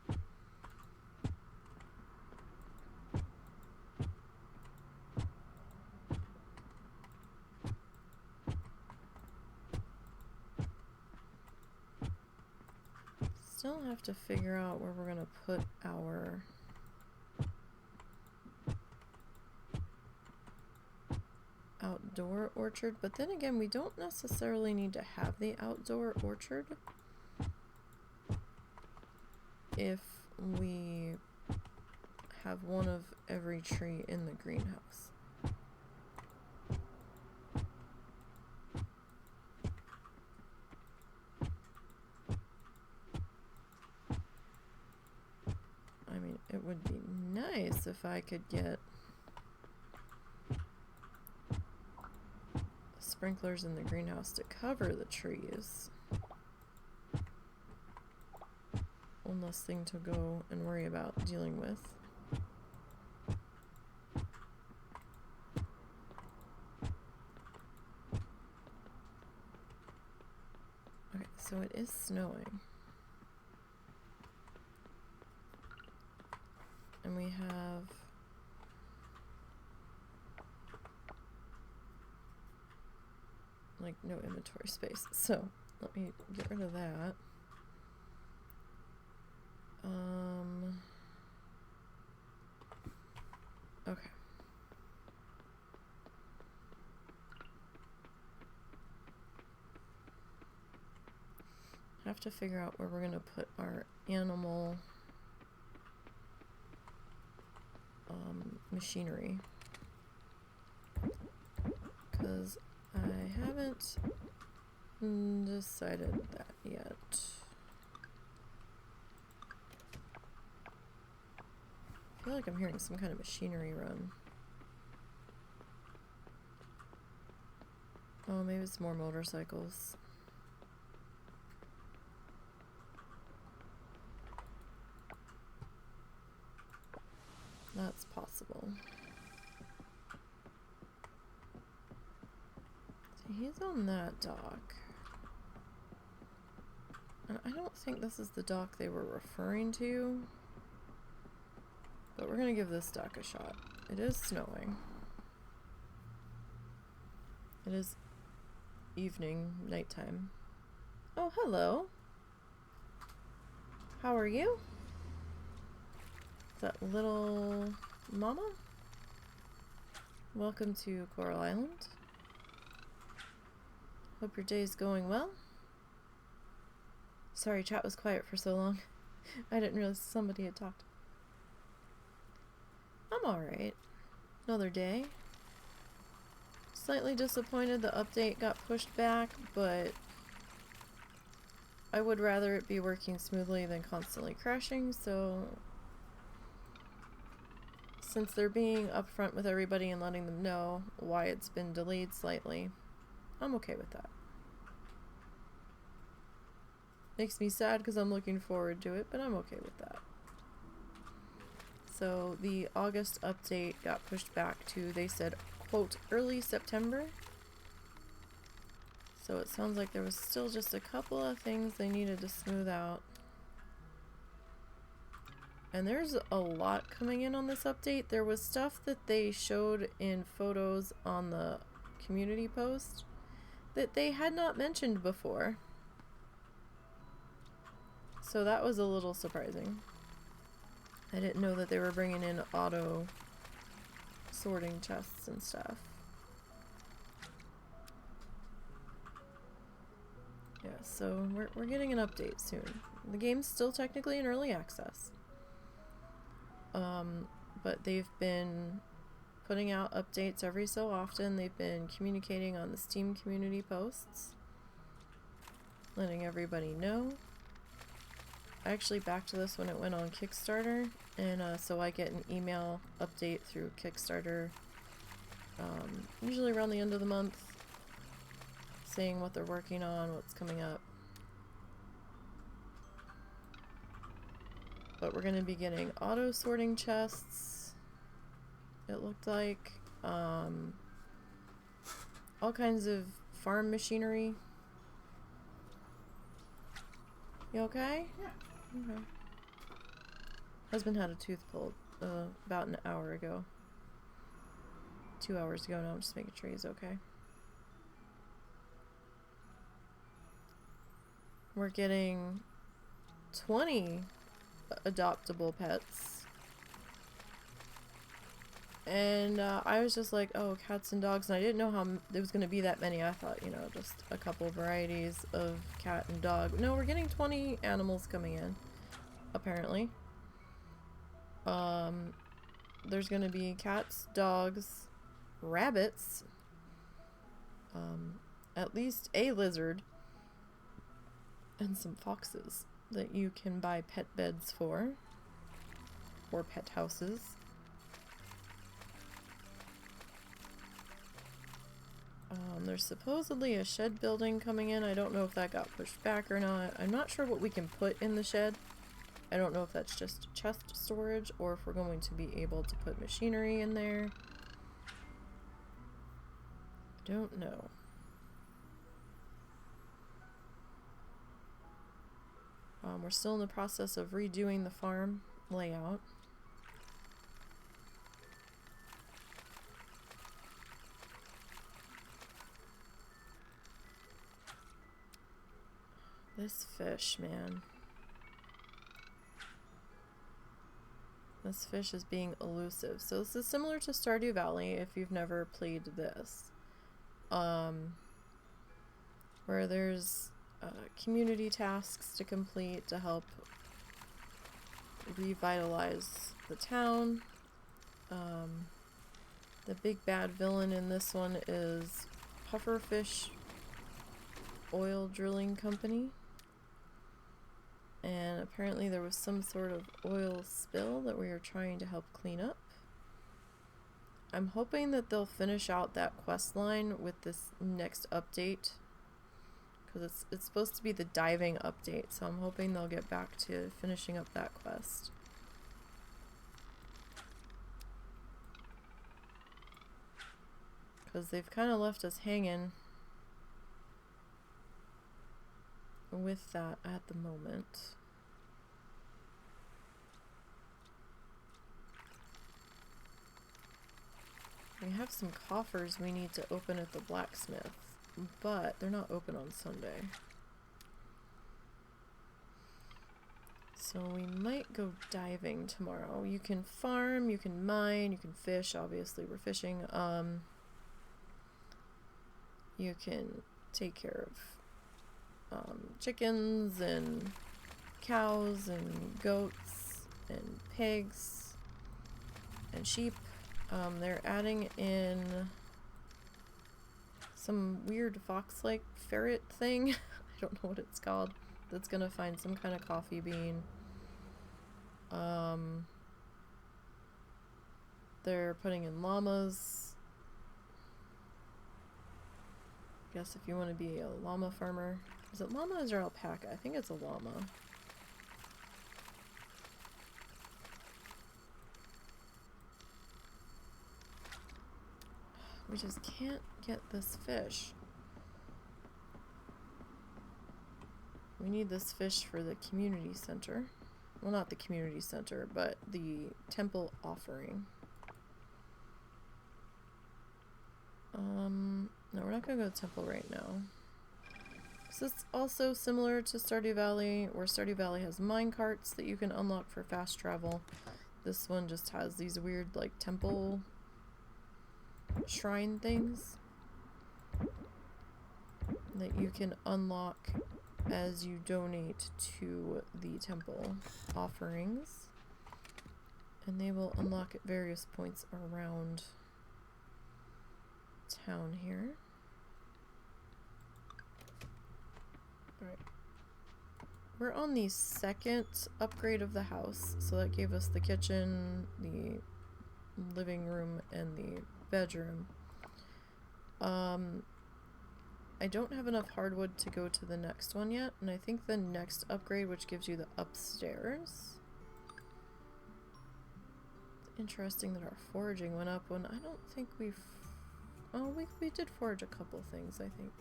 Still have to figure out where we're going to put our outdoor orchard, but then again, we don't necessarily need to have the outdoor orchard if we have one of every tree in the greenhouse. I mean, it would be nice if I could get sprinklers in the greenhouse to cover the trees. One less thing to go and worry about dealing with. Okay, So it is snowing. And we have like no inventory space. So let me get rid of that. Okay. Have to figure out where we're gonna put our animal machinery, because I haven't decided that yet. I feel like I'm hearing some kind of machinery run. Oh, maybe it's more motorcycles. That's possible. So he's on that dock. And I don't think this is the dock they were referring to. But we're gonna give this dock a shot. It is snowing. It is evening, nighttime. Oh, hello. How are you? Is that little mama? Welcome to Coral Island. Hope your day's going well. Sorry, chat was quiet for so long. I didn't realize somebody had talked. I'm alright. Another day. Slightly disappointed the update got pushed back, but I would rather it be working smoothly than constantly crashing, so since they're being upfront with everybody and letting them know why it's been delayed slightly, I'm okay with that. Makes me sad because I'm looking forward to it, but I'm okay with that. So the August update got pushed back to, they said, quote, early September. So it sounds like there was still just a couple of things they needed to smooth out. And there's a lot coming in on this update. There was stuff that they showed in photos on the community post that they had not mentioned before. So that was a little surprising. I didn't know that they were bringing in auto sorting chests and stuff. Yeah, so we're getting an update soon. The game's still technically in early access. But they've been putting out updates every so often. They've been communicating on the Steam community posts, letting everybody know. I actually backed this when it went on Kickstarter, and so I get an email update through Kickstarter, usually around the end of the month, saying what they're working on, what's coming up. But we're going to be getting auto sorting chests, it looked like, all kinds of farm machinery. You okay? Yeah. Okay. Husband had a tooth pulled about an hour ago. 2 hours ago now. I'm just making sure he's okay. We're getting 20 adoptable pets. And I was just like, oh, cats and dogs. And I didn't know how there was going to be that many. I thought, you know, just a couple varieties of cat and dog. No, we're getting 20 animals coming in, apparently. There's going to be cats, dogs, rabbits, at least a lizard, and some foxes that you can buy pet beds for, or pet houses. There's supposedly a shed building coming in. I don't know if that got pushed back or not. I'm not sure what we can put in the shed. I don't know if that's just chest storage or if we're going to be able to put machinery in there. I don't know. We're still in the process of redoing the farm layout. This fish, man. This fish is being elusive. So this is similar to Stardew Valley if you've never played this. Where there's community tasks to complete to help revitalize the town. The big bad villain in this one is Pufferfish Oil Drilling Company. And apparently there was some sort of oil spill that we are trying to help clean up. I'm hoping that they'll finish out that quest line with this next update. Because it's supposed to be the diving update, so I'm hoping they'll get back to finishing up that quest. Because they've kind of left us hanging with that at the moment. We have some coffers we need to open at the blacksmith, but they're not open on Sunday. So we might go diving tomorrow. You can farm, you can mine, you can fish. Obviously we're fishing. You can take care of chickens and cows and goats and pigs and sheep. They're adding in some weird fox-like ferret thing. I don't know what it's called. That's gonna find some kind of coffee bean. They're putting in llamas. I guess if you want to be a llama farmer. Is it llamas or alpaca? I think it's a llama. We just can't get this fish. We need this fish for the community center. Well, not the community center, but the temple offering. No, we're not gonna go to the temple right now. So it's also similar to Stardew Valley, where Stardew Valley has mine carts that you can unlock for fast travel. This one just has these weird, like, temple shrine things that you can unlock as you donate to the temple offerings, and they will unlock at various points around town here. Alright. We're on the second upgrade of the house, so that gave us the kitchen, the living room, and the bedroom. I don't have enough hardwood to go to the next one yet, and I think the next upgrade, which gives you the upstairs. It's interesting that our foraging went up when I don't think we've... Oh, we did forage a couple things, I think.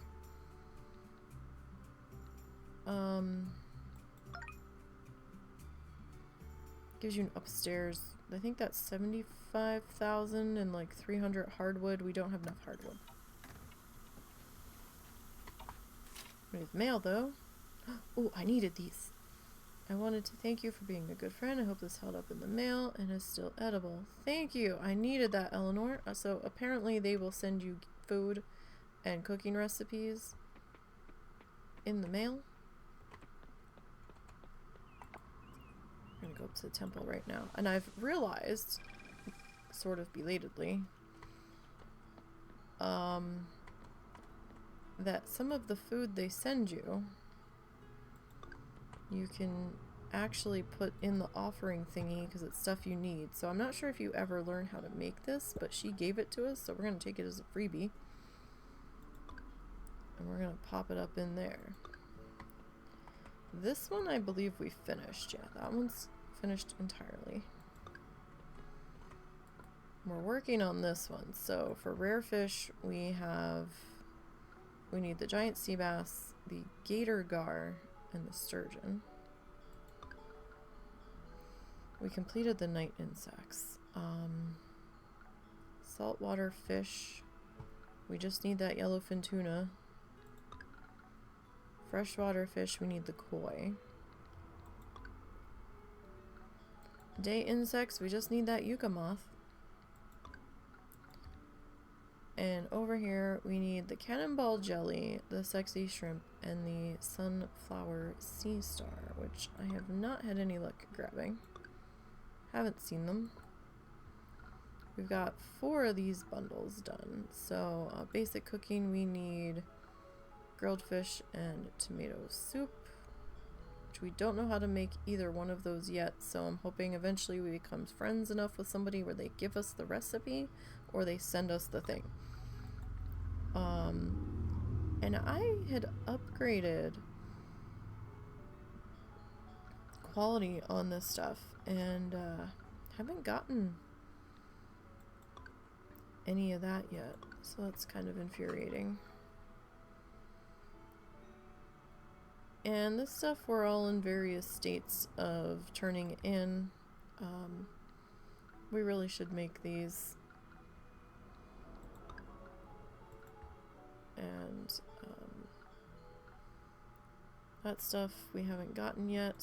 Gives you an upstairs. I think that's 75,000 and like 300 hardwood. We don't have enough hardwood. We need mail though. Oh, I needed these. I wanted to thank you for being a good friend. I hope this held up in the mail and is still edible. Thank you. I needed that, Eleanor. So apparently they will send you food and cooking recipes in the mail. I'm gonna go up to the temple right now. And I've realized, sort of belatedly, that some of the food they send you, you can actually put in the offering thingy because it's stuff you need. So I'm not sure if you ever learn how to make this, but she gave it to us, so we're going to take it as a freebie. And we're going to pop it up in there. This one I believe we finished. Yeah, that one's finished entirely. We're working on this one. So for rare fish, we need the giant sea bass, the gator gar, and the sturgeon. We completed the night insects. Saltwater fish. We just need that yellowfin tuna. Freshwater fish, we need the koi. Day insects, we just need that yucca moth. And over here, we need the cannonball jelly, the sexy shrimp, and the sunflower sea star, which I have not had any luck grabbing. Haven't seen them. We've got 4 of these bundles done. So, basic cooking, we need grilled fish and tomato soup, which we don't know how to make either one of those yet, so I'm hoping eventually we become friends enough with somebody where they give us the recipe or they send us the thing. And I had upgraded quality on this stuff and haven't gotten any of that yet, so that's kind of infuriating. And this stuff we're all in various states of turning in. We really should make these. And that stuff we haven't gotten yet.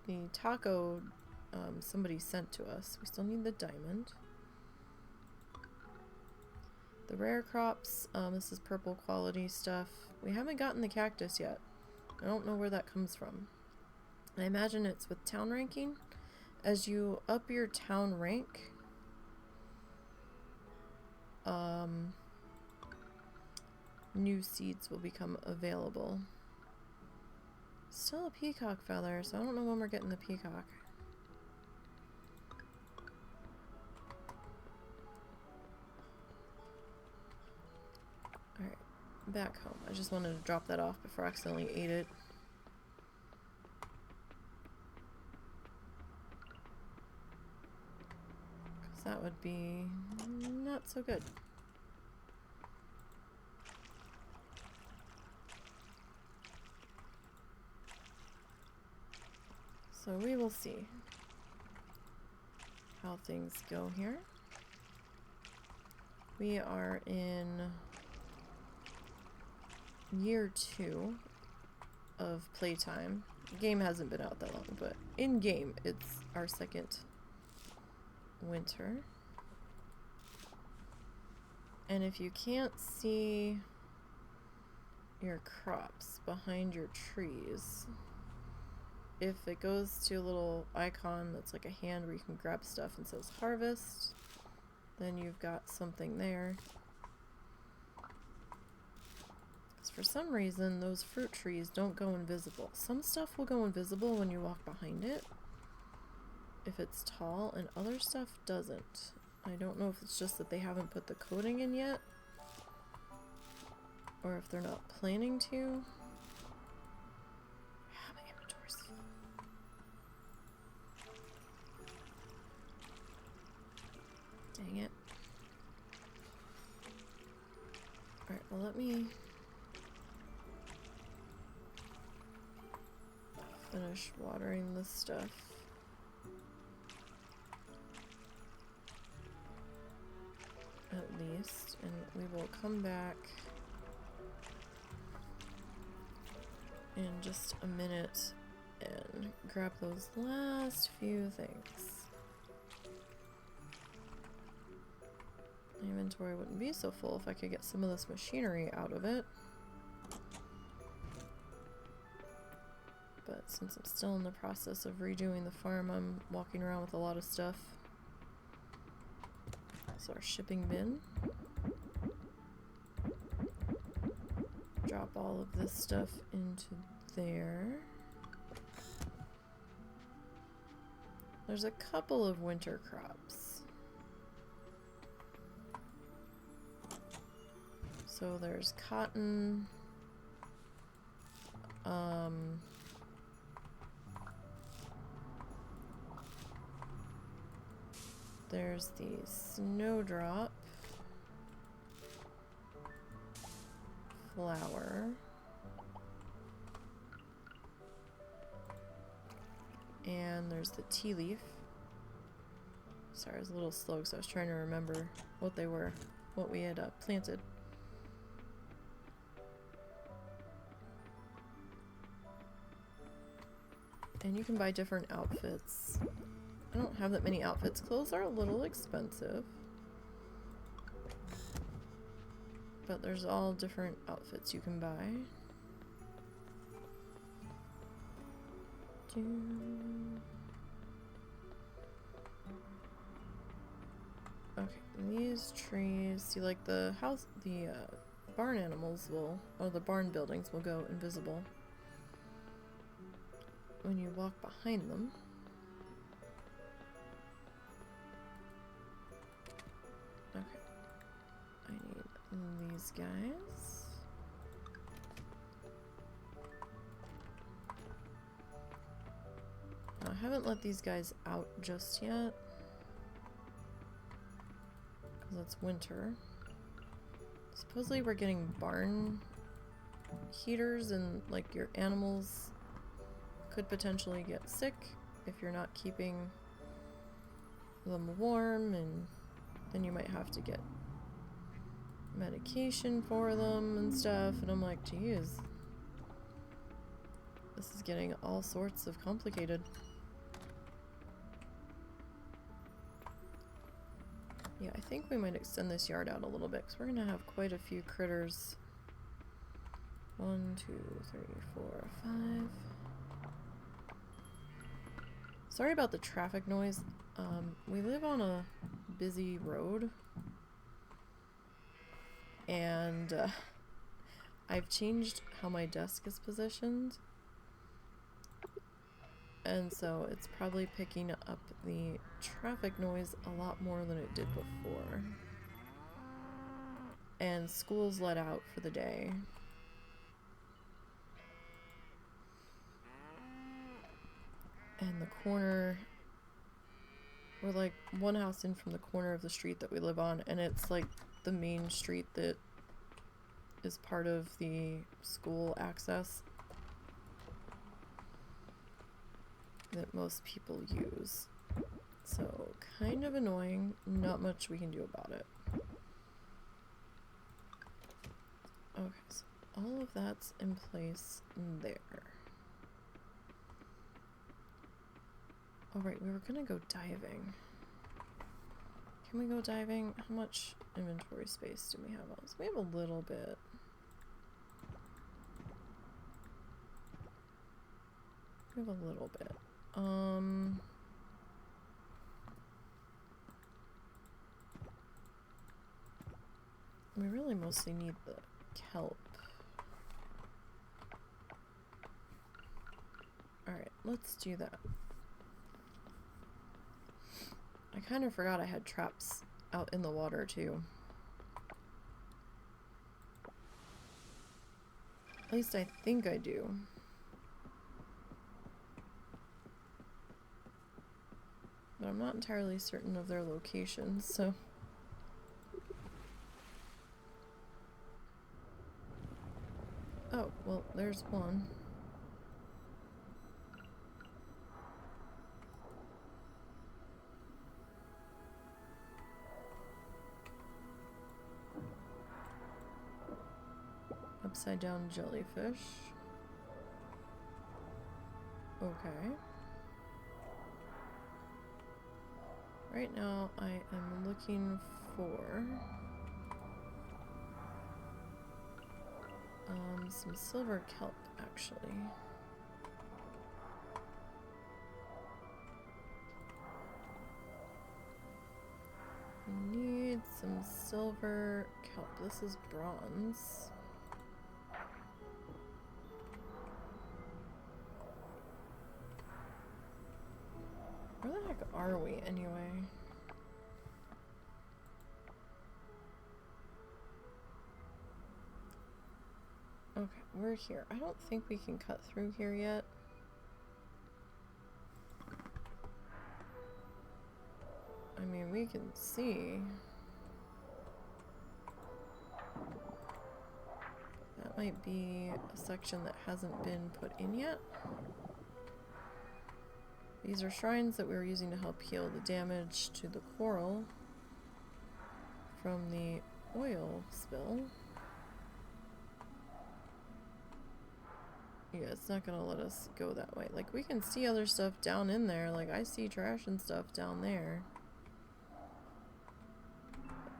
The taco somebody sent to us. We still need the diamond. The rare crops, this is purple quality stuff. We haven't gotten the cactus yet. I don't know where that comes from. I imagine it's with town ranking. As you up your town rank, new seeds will become available. Still a peacock feather, so I don't know when we're getting the peacock. Alright, back home. I just wanted to drop that off before I accidentally ate it. Because that would be not so good. So we will see how things go here. We are in year 2 of playtime. The game hasn't been out that long, but in game it's our second winter. And if you can't see your crops behind your trees, if it goes to a little icon that's like a hand where you can grab stuff and says harvest, then you've got something there. Because for some reason those fruit trees don't go invisible. Some stuff will go invisible when you walk behind it if it's tall, and other stuff doesn't. I don't know if it's just that they haven't put the coating in yet, or if they're not planning to. Dang it. Alright, well let me finish watering this stuff. At least, and we will come back in just a minute and grab those last few things. My inventory wouldn't be so full if I could get some of this machinery out of it. But since I'm still in the process of redoing the farm, I'm walking around with a lot of stuff. So our shipping bin. Drop all of this stuff into there. There's a couple of winter crops. So there's cotton, there's the snowdrop, flower, and there's there's the tea leaf. Sorry, I was a little slow because I was trying to remember what they were, what we had planted. And you can buy different outfits. I don't have that many outfits. Clothes are a little expensive. But there's all different outfits you can buy. Okay, these trees, see, like the house, the barn animals will, or the barn buildings will go invisible when you walk behind them. Okay, I need these guys. I haven't let these guys out just yet because it's winter. Supposedly we're getting barn heaters and like your animals could potentially get sick if you're not keeping them warm, and then you might have to get medication for them and stuff, and I'm like, geez, this is getting all sorts of complicated. Yeah, I think we might extend this yard out a little bit because we're gonna have quite a few critters. 1, 2, 3, 4, 5. Sorry about the traffic noise. We live on a busy road, and I've changed how my desk is positioned, and so it's probably picking up the traffic noise a lot more than it did before. And school's let out for the day. And the corner, we're like one house in from the corner of the street that we live on, and it's like the main street that is part of the school access that most people use. So kind of annoying, not much we can do about it. Okay, so all of that's in place there. Alright, we were gonna go diving. Can we go diving? How much inventory space do we have on us? We have a little bit. We have a little bit. We really mostly need the kelp. Alright, let's do that. I kind of forgot I had traps out in the water too. At least I think I do. But I'm not entirely certain of their locations, so... Oh, well, there's one. Upside down jellyfish. Okay. Right now I am looking for some silver kelp, actually. We need some silver kelp. This is bronze. Where the heck are we, anyway? Okay, we're here. I don't think we can cut through here yet. I mean, we can see. That might be a section that hasn't been put in yet. These are shrines that we were using to help heal the damage to the coral from the oil spill. Yeah, it's not gonna let us go that way. Like, we can see other stuff down in there. Like, I see trash and stuff down there.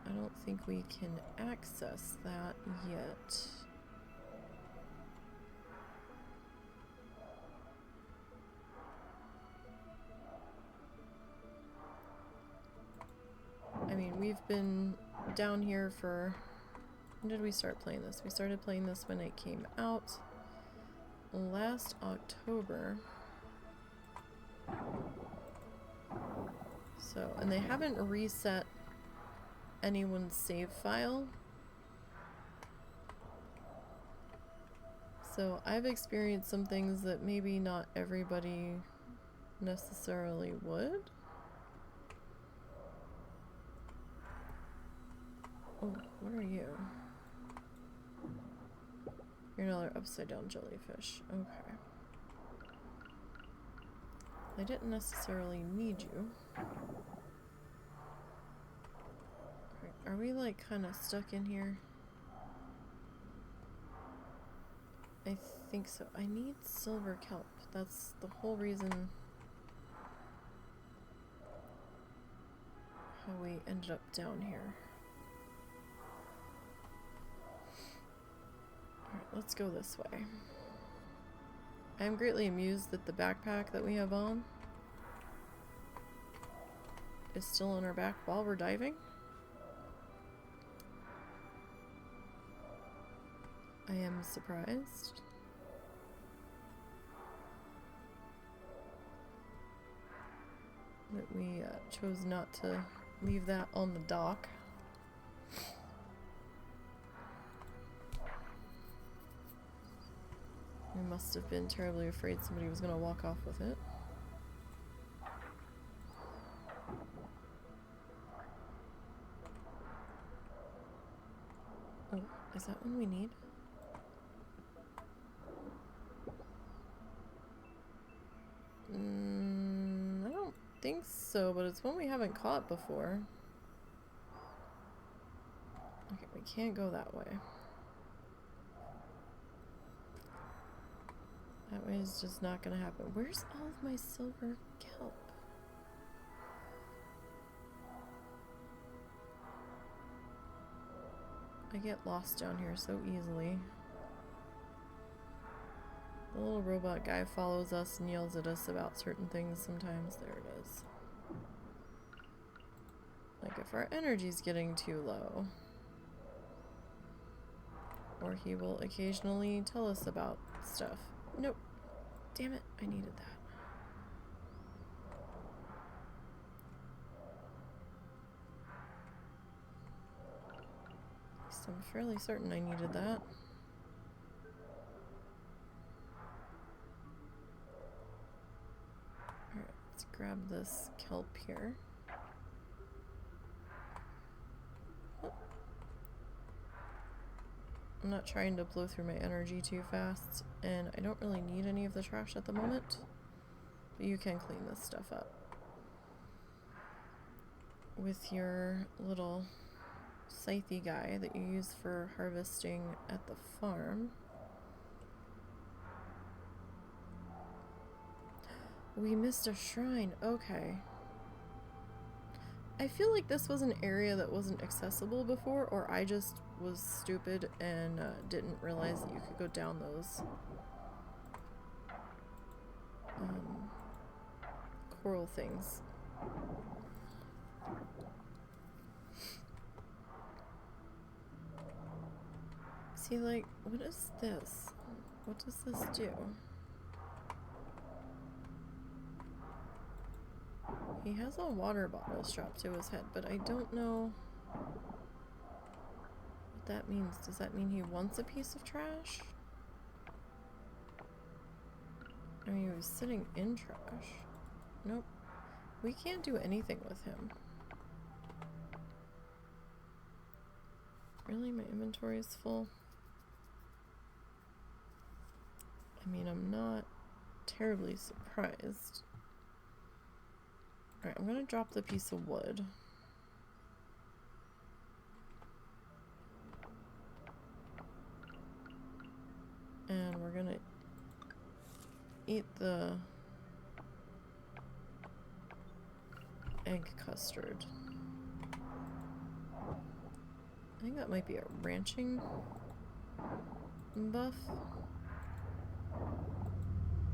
I don't think we can access that yet. I mean, we've been down here for... When did we start playing this? We started playing this when it came out last October. So, and they haven't reset anyone's save file. So I've experienced some things that maybe not everybody necessarily would. Oh, what are you? You're another upside down jellyfish. Okay. I didn't necessarily need you. Right, are we like kind of stuck in here? I think so. I need silver kelp. That's the whole reason how we ended up down here. Alright, let's go this way. I am greatly amused that the backpack that we have on is still on our back while we're diving. I am surprised. That we chose not to leave that on the dock. We must have been terribly afraid somebody was going to walk off with it. Oh, is that one we need? I don't think so, but it's one we haven't caught before. Okay, we can't go that way. That way is just not gonna happen. Where's all of my silver kelp? I get lost down here so easily. The little robot guy follows us and yells at us about certain things sometimes. There it is. Like if our energy's getting too low. Or he will occasionally tell us about stuff. Nope. Damn it, I needed that. At least I'm fairly certain I needed that. Alright, let's grab this kelp here. I'm not trying to blow through my energy too fast, and I don't really need any of the trash at the moment, but you can clean this stuff up with your little scythe guy that you use for harvesting at the farm. We missed a shrine. Okay. I feel like this was an area that wasn't accessible before, or I just was stupid and didn't realize that you could go down those coral things. See, like, what is this? What does this do? He has a water bottle strapped to his head, but I don't know what that means. Does that mean he wants a piece of trash? I mean, he was sitting in trash. Nope. We can't do anything with him. Really? My inventory is full? I mean, I'm not terribly surprised. Alright, I'm gonna drop the piece of wood. And we're gonna eat the egg custard. I think that might be a ranching buff.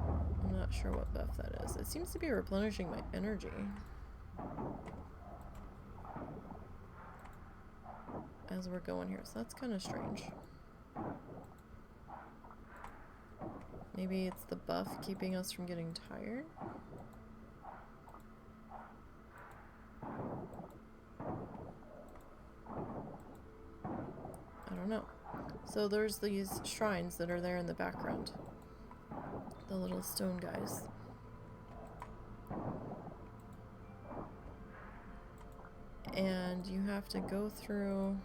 I'm not sure what buff that is. It seems to be replenishing my energy. As we're going here, so that's kind of strange. Maybe it's the buff keeping us from getting tired? I don't know. So there's these shrines that are there in the background. The little stone guys. And you have to go through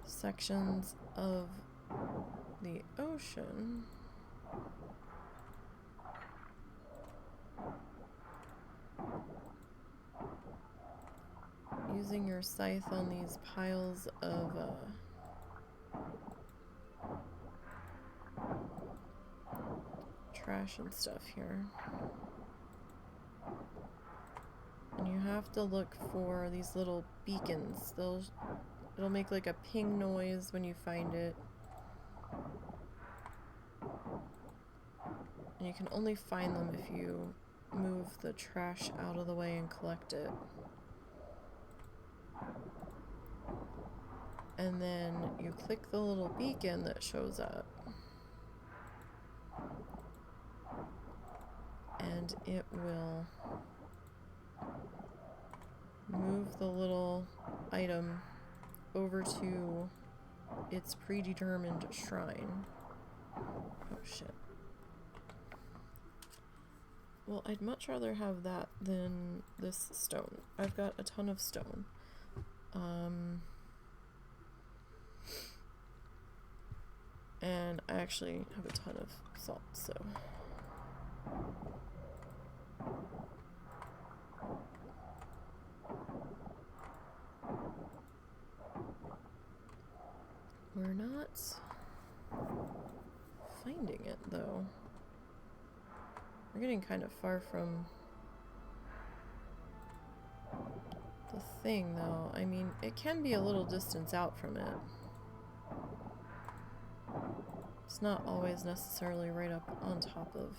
sections of the ocean using your scythe on these piles of trash and stuff here. And you have to look for these little beacons. It'll make like a ping noise when you find it. And you can only find them if you move the trash out of the way and collect it. And then you click the little beacon that shows up. And it will move the little item over to its predetermined shrine. Oh shit. Well, I'd much rather have that than this stone. I've got a ton of stone. And I actually have a ton of salt, so... We're not finding it, though. We're getting kind of far from the thing, though. I mean, it can be a little distance out from it. It's not always necessarily right up on top of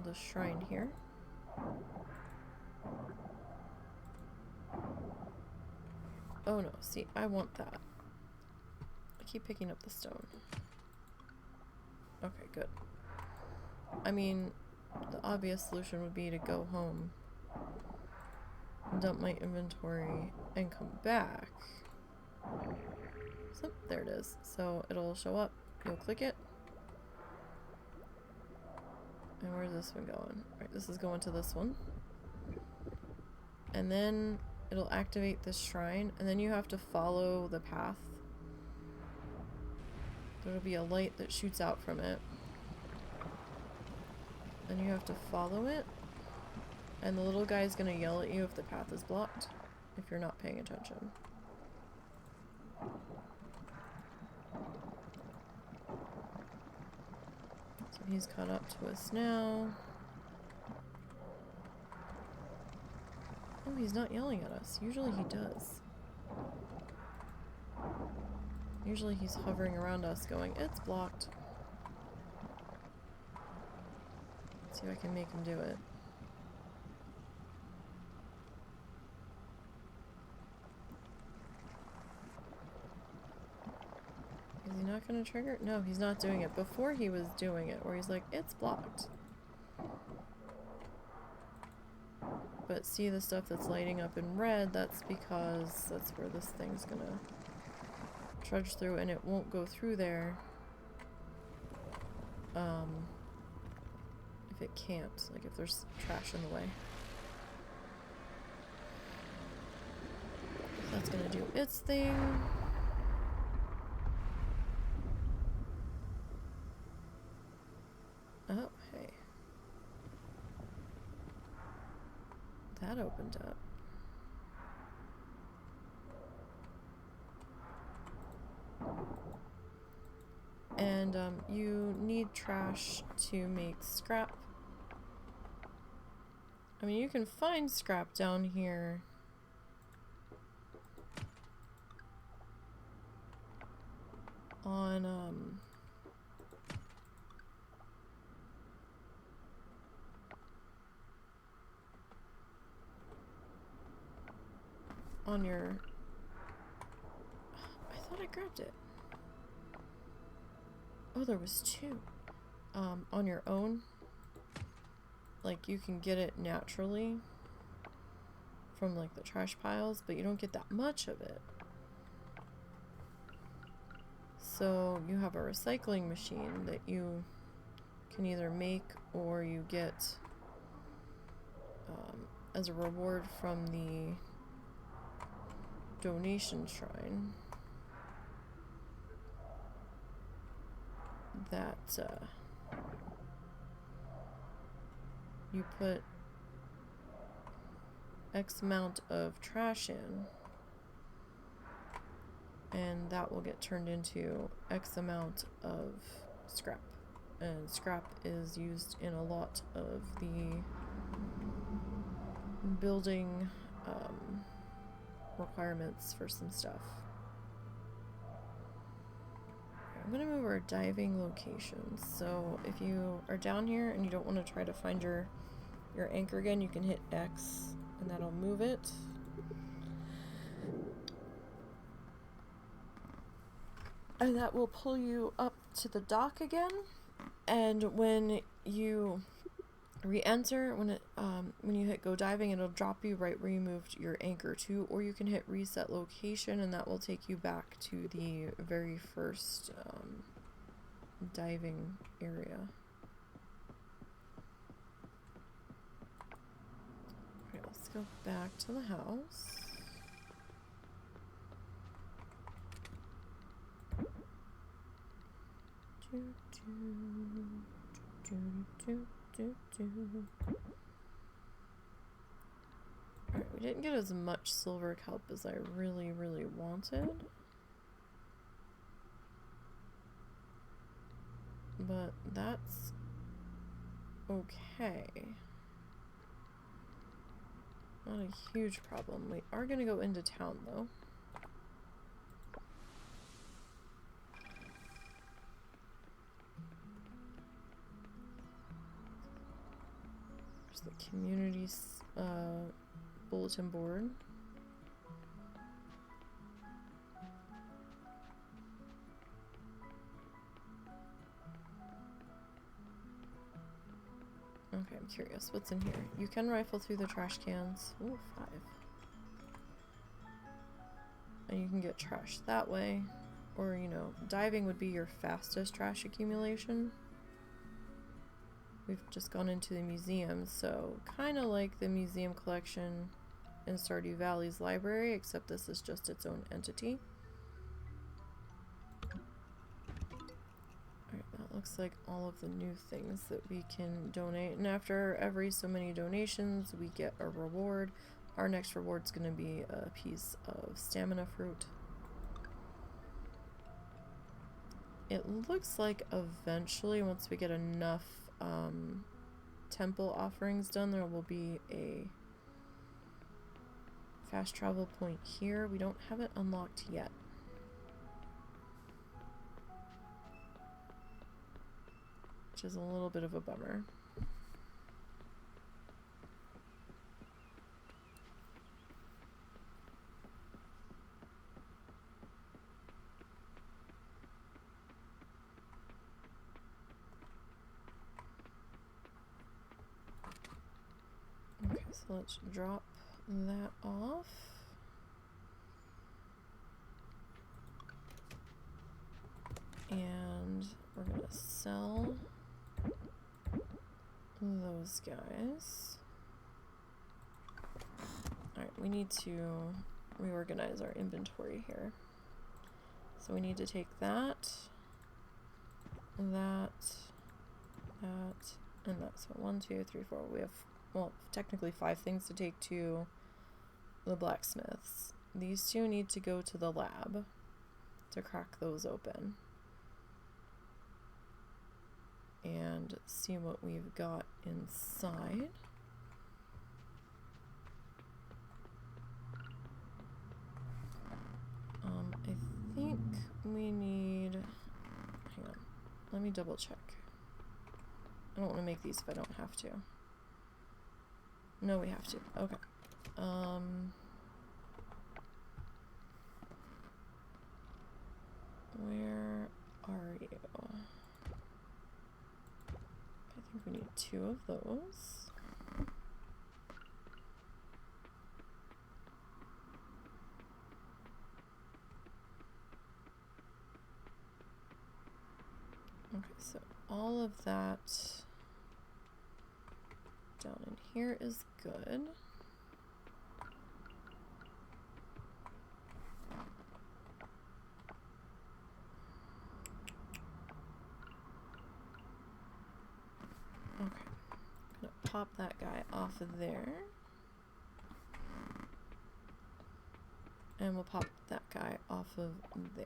the shrine here. Oh no, see, I want that. I keep picking up the stone. Okay, good. I mean, the obvious solution would be to go home, dump my inventory, and come back. So, there it is. So, it'll show up. You'll click it. And where's this one going? Alright, this is going to this one. And then it'll activate this shrine, and then you have to follow the path. There'll be a light that shoots out from it. And you have to follow it. And the little guy's gonna yell at you if the path is blocked, if you're not paying attention. So he's caught up to us now. Oh, he's not yelling at us. Usually he does. Usually he's hovering around us going, it's blocked. Let's see if I can make him do it. Is he not going to trigger? No, he's not doing it. Before he was doing it, where he's like, it's blocked. But see the stuff that's lighting up in red, that's because that's where this thing's gonna trudge through, and it won't go through there if it can't, like if there's trash in the way. So that's gonna do its thing. Oh, hey. And you need trash to make scrap. I mean, you can find scrap down here. On your... I thought I grabbed it. Oh, there was two. On your own. Like, you can get it naturally from, like, the trash piles, but you don't get that much of it. So, you have a recycling machine that you can either make or you get as a reward from the donation shrine. That you put X amount of trash in, and that will get turned into X amount of scrap. And scrap is used in a lot of the building requirements for some stuff. I'm gonna move our diving locations. So if you are down here and you don't want to try to find your anchor again, you can hit X and that'll move it. And that will pull you up to the dock again. And when you re-enter, when you hit go diving, it'll drop you right where you moved your anchor to, or you can hit reset location and that will take you back to the very first diving area. Okay, let's go back to the house. Alright, we didn't get as much silver kelp as I really, really wanted. But that's okay. Not a huge problem. We are going to go into town though. The community bulletin board. Okay, I'm curious. What's in here? You can rifle through the trash cans. Ooh, 5. And you can get trash that way. Or, you know, diving would be your fastest trash accumulation. We've just gone into the museum, so kind of like the museum collection in Stardew Valley's library, except this is just its own entity. Alright, that looks like all of the new things that we can donate, and after every so many donations, we get a reward. Our next reward is going to be a piece of stamina fruit. It looks like eventually, once we get enough temple offerings done, there will be a fast travel point here. We don't have it unlocked yet. Which is a little bit of a bummer. Okay, so let's drop that off. And we're gonna sell those guys. Alright, we need to reorganize our inventory here. So we need to take that, and that, and that. So 1, 2, 3, 4. We have, well, technically 5 things to take to the blacksmiths. These 2 need to go to the lab to crack those open. and see what we've got inside. I think we need, hang on, let me double check. I don't want to make these if I don't have to. No, we have to. Okay. Where are you? I think we need 2 of those. Okay, so all of that down in here is good. Okay, I'm gonna pop that guy off of there. And we'll pop that guy off of there.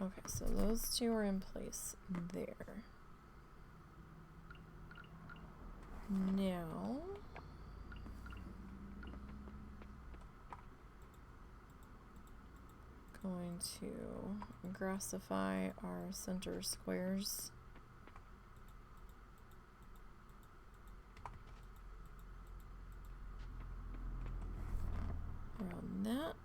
Okay, so those 2 are in place there. Now, going to grassify our center squares. Around that.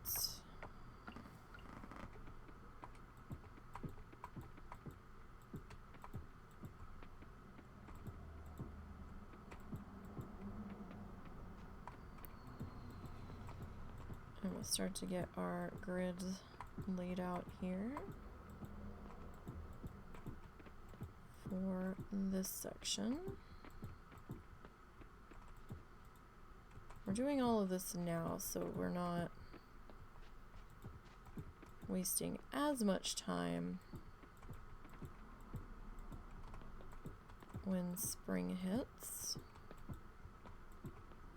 And we'll start to get our grids laid out here for this section. We're doing all of this now, so we're not wasting as much time when spring hits.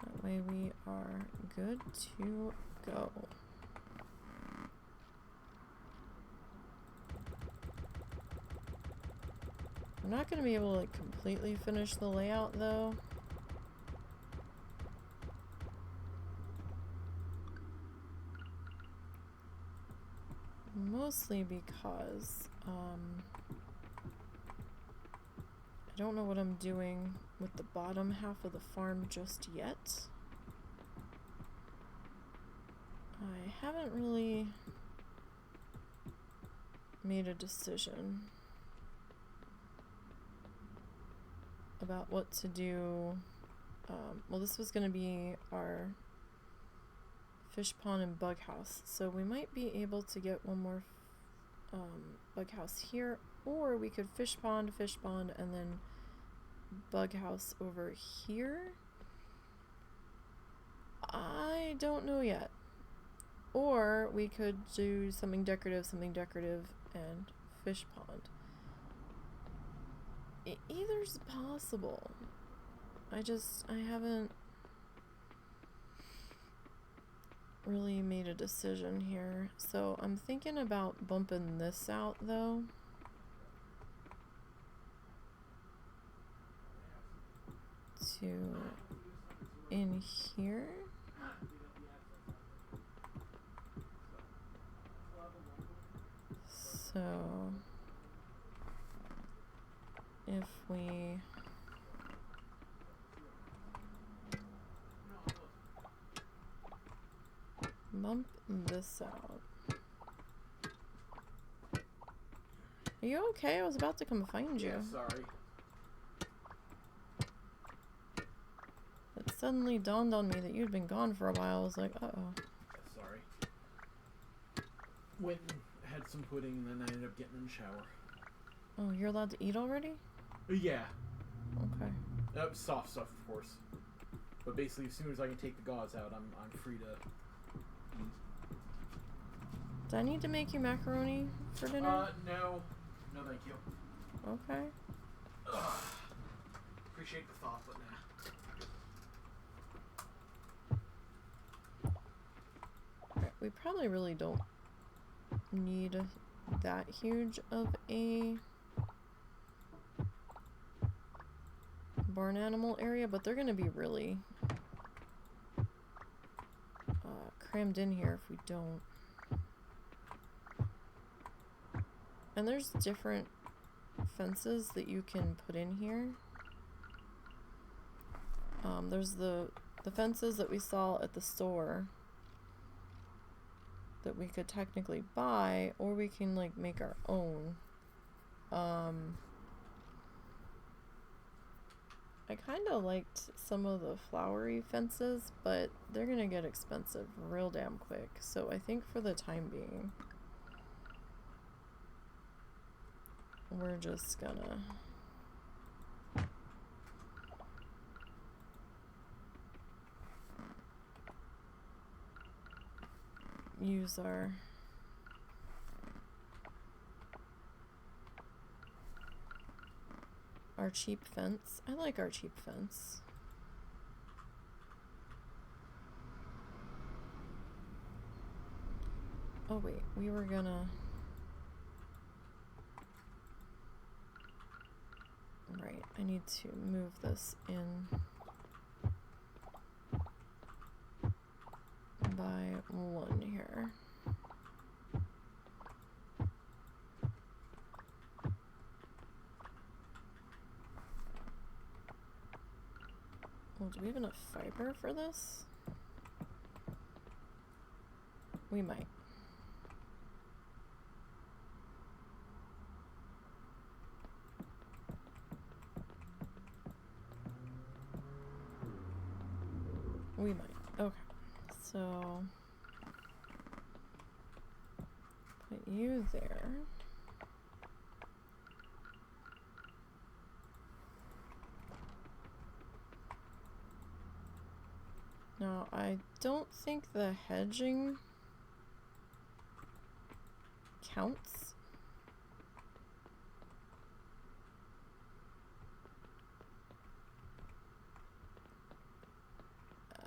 That way we are good to go. I'm not going to be able to like completely finish the layout though. Mostly because I don't know what I'm doing with the bottom half of the farm just yet. I haven't really made a decision about what to do. Well, this was going to be our fish pond and bug house, so we might be able to get one more bug house here, or we could fish pond, and then bug house over here. I don't know yet. Or we could do something decorative, and fish pond. Either's possible. I haven't really made a decision here. So I'm thinking about bumping this out though. To in here. So if we bump this out. Are you okay? I was about to come find you. Yeah, sorry. It suddenly dawned on me that you'd been gone for a while. I was like, uh-oh. Yeah, sorry. Went and had some pudding and then I ended up getting in the shower. Oh, you're allowed to eat already? Yeah. Okay. Soft stuff, of course. But basically, as soon as I can take the gauze out, I'm free to eat. Do I need to make you macaroni for dinner? No. No, thank you. Okay. Ugh. Appreciate the thought, but nah. we probably really don't need that huge of a barn animal area, but they're gonna be really crammed in here if we don't. And there's different fences that you can put in here. There's the fences that we saw at the store that we could technically buy, or we can like make our own. I kind of liked some of the flowery fences, but they're gonna get expensive real damn quick. So I think for the time being, we're just gonna use our cheap fence. I like our cheap fence. Oh wait, we were gonna... Right, I need to move this in by 1 here. Well, do we have enough fiber for this? We might. We might. Okay. So put you there. Now, I don't think the hedging counts.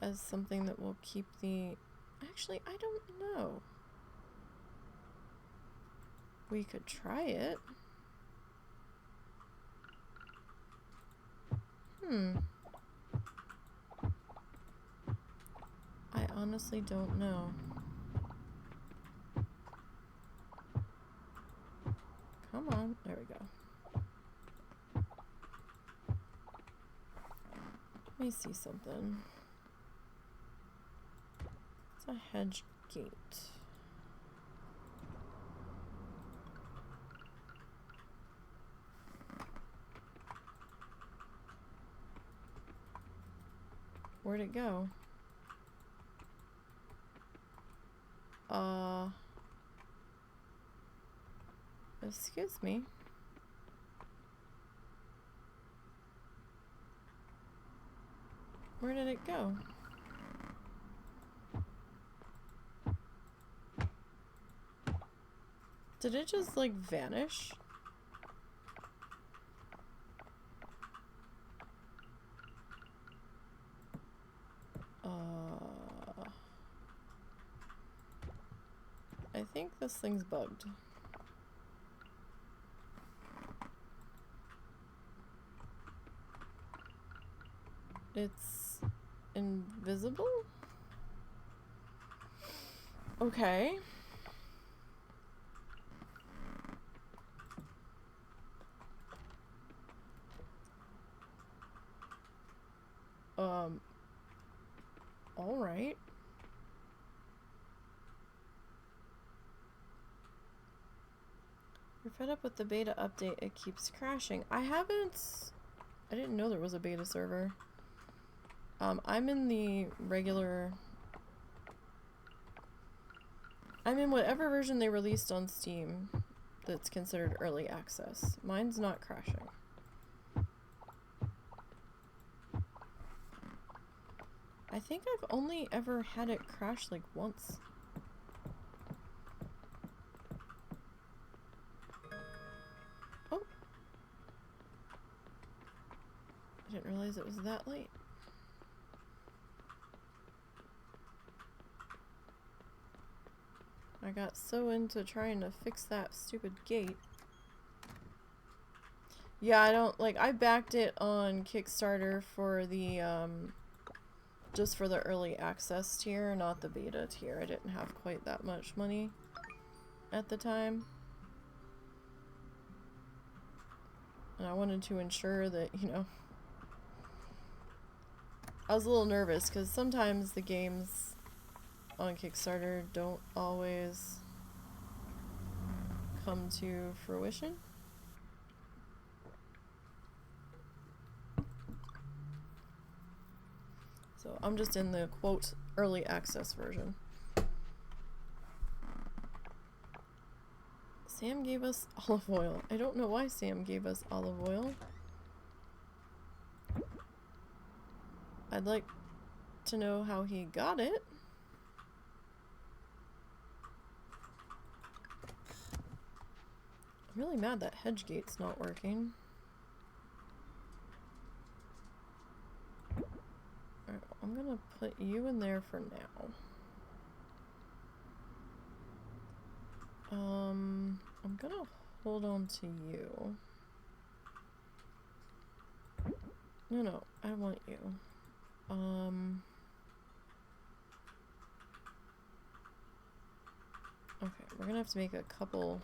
As something that will keep the... Actually, I don't know. We could try it. I honestly don't know. Come on. There we go. Let me see something. It's a hedge gate. Where'd it go? Excuse me. Where did it go? Did it just like vanish? I think this thing's bugged. It's invisible? Okay. All right. You're fed up with the beta update, it keeps crashing. I didn't know there was a beta server. I'm in the regular... I'm in whatever version they released on Steam that's considered early access. Mine's not crashing. I think I've only ever had it crash like once. Oh. I didn't realize it was that late. I got so into trying to fix that stupid gate. Yeah, I don't, like, I backed it on Kickstarter for the, just for the early access tier, not the beta tier. I didn't have quite that much money at the time. And I wanted to ensure that, you know, I was a little nervous because sometimes the games on Kickstarter don't always come to fruition. So I'm just in the quote early access version. Sam gave us olive oil. I don't know why Sam gave us olive oil. I'd like to know how he got it. I'm really mad that hedge gate's not working. Alright, I'm gonna put you in there for now. I'm gonna hold on to you. No, I want you. Okay, we're gonna have to make a couple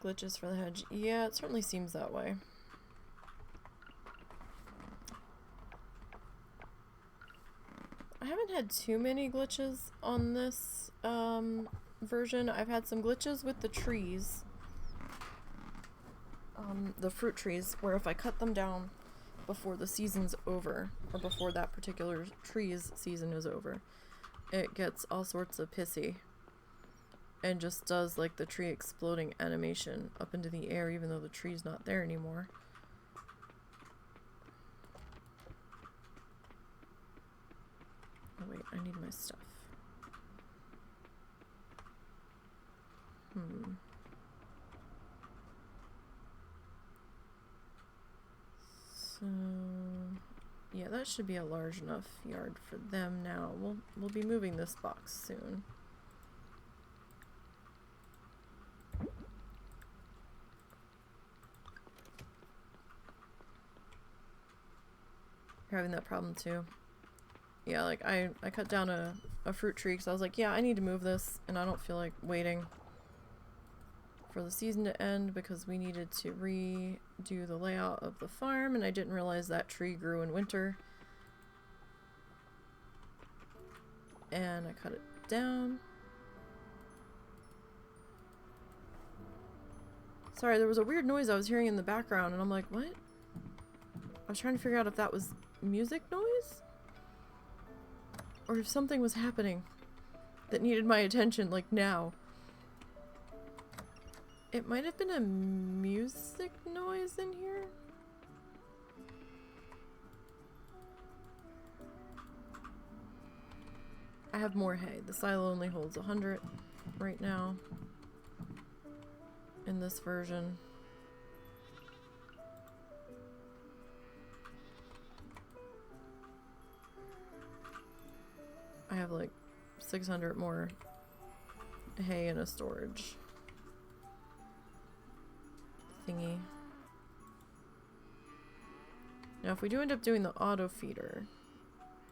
glitches for the hedge. Yeah, it certainly seems that way. I haven't had too many glitches on this version. I've had some glitches with the trees. The fruit trees, where if I cut them down before the season's over, or before that particular tree's season is over, it gets all sorts of pissy and just does like the tree exploding animation up into the air even though the tree's not there anymore. Oh wait, I need my stuff. So yeah, that should be a large enough yard for them now. We'll be moving this box soon. You're having that problem too. Yeah, like I cut down a fruit tree because I was like, yeah, I need to move this and I don't feel like waiting for the season to end because we needed to redo the layout of the farm and I didn't realize that tree grew in winter. And I cut it down. Sorry, there was a weird noise I was hearing in the background and I'm like, what? I was trying to figure out if that was music noise? Or if something was happening that needed my attention, like now. It might have been a music noise in here. I have more hay. The silo only holds 100 right now in this version. I have like 600 more hay in a storage thingy. Now if we do end up doing the auto feeder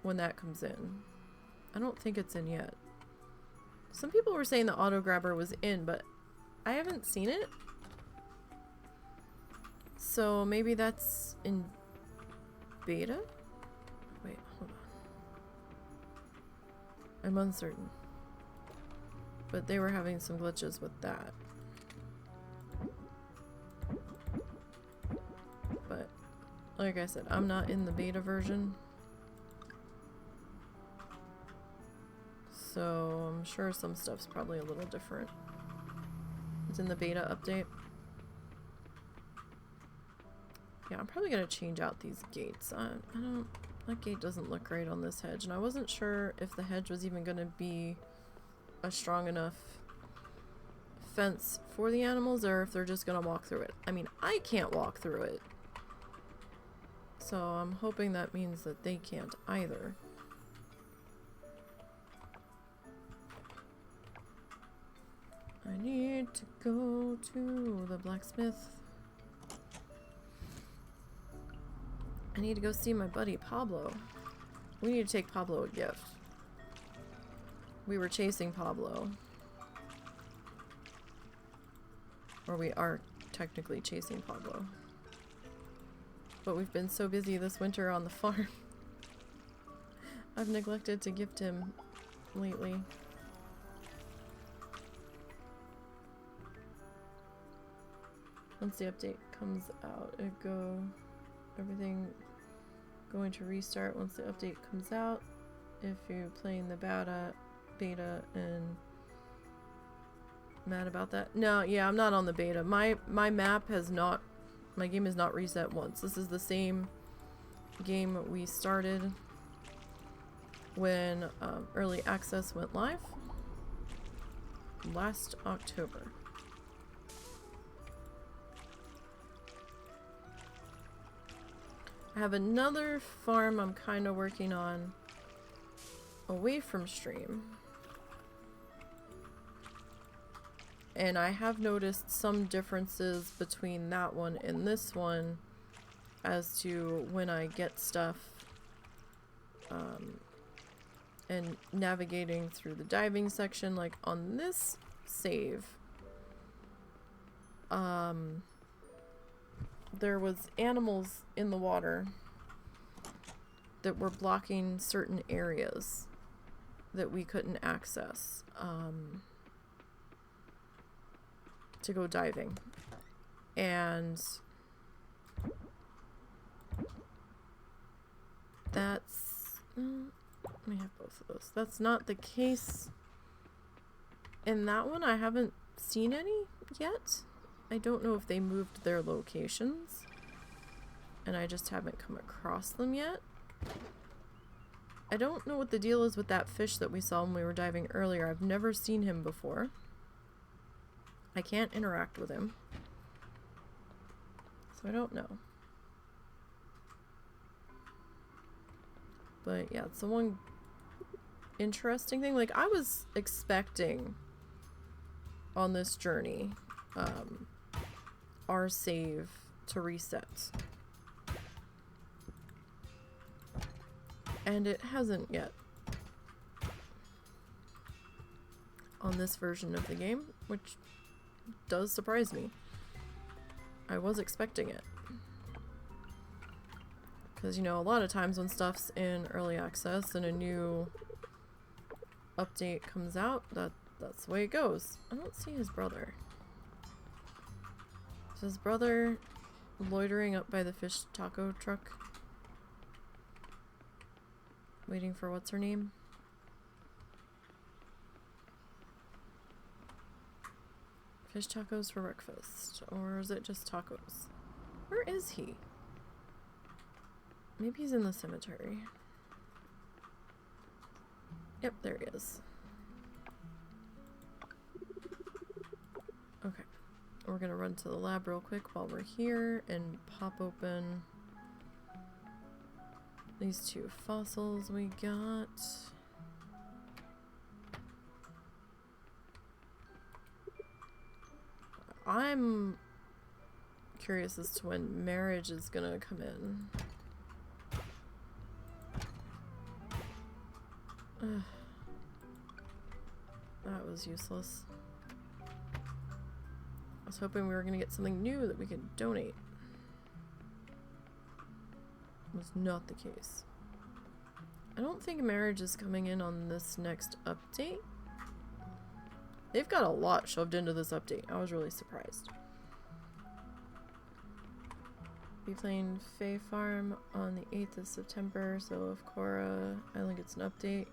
when that comes in, I don't think it's in yet. Some people were saying the auto grabber was in, but I haven't seen it. So maybe that's in beta? Wait, hold on. I'm uncertain. But they were having some glitches with that. But, like I said, I'm not in the beta version. So, I'm sure some stuff's probably a little different. It's in the beta update. Yeah, I'm probably gonna change out these gates. I don't... That gate doesn't look great on this hedge, and I wasn't sure if the hedge was even gonna be a strong enough fence for the animals, or if they're just gonna walk through it. I mean, I can't walk through it. So I'm hoping that means that they can't either. need to go to the blacksmith. I need to go see my buddy Pablo. We need to take Pablo a gift. We were chasing Pablo. Or we are technically chasing Pablo. But we've been so busy this winter on the farm. I've neglected to gift him lately. Once the update comes out, everything going to restart once the update comes out. If you're playing the beta and mad about that. No, yeah, I'm not on the beta. My map has not, my game has not reset once. This is the same game we started when early access went live last October. I have another farm I'm kind of working on away from stream. And I have noticed some differences between that one and this one as to when I get stuff and navigating through the diving section. Like on this save, there was animals in the water that were blocking certain areas that we couldn't access to go diving. And that's let me have both of those. That's not the case in that one. I haven't seen any yet. I don't know if they moved their locations and I just haven't come across them yet. I don't know what the deal is with that fish that we saw when we were diving earlier. I've never seen him before. I can't interact with him, so I don't know. But yeah, it's the one interesting thing. Like, I was expecting on this journey our save to reset, and it hasn't yet on this version of the game, which does surprise me. I was expecting it. Because, you know, a lot of times when stuff's in early access and a new update comes out, that's the way it goes. I don't see his brother. Is his brother loitering up by the fish taco truck? Waiting for what's her name? Fish tacos for breakfast. Or is it just tacos? Where is he? Maybe he's in the cemetery. Yep, there he is. Okay. We're gonna run to the lab real quick while we're here and pop open these two fossils we got. I'm curious as to when marriage is gonna come in. Ugh. That was useless. I was hoping we were gonna get something new that we could donate. Was not the case. I don't think marriage is coming in on this next update. They've got a lot shoved into this update. I was really surprised. Be playing Fae Farm on the 8th of September, so if Korra Island gets an update,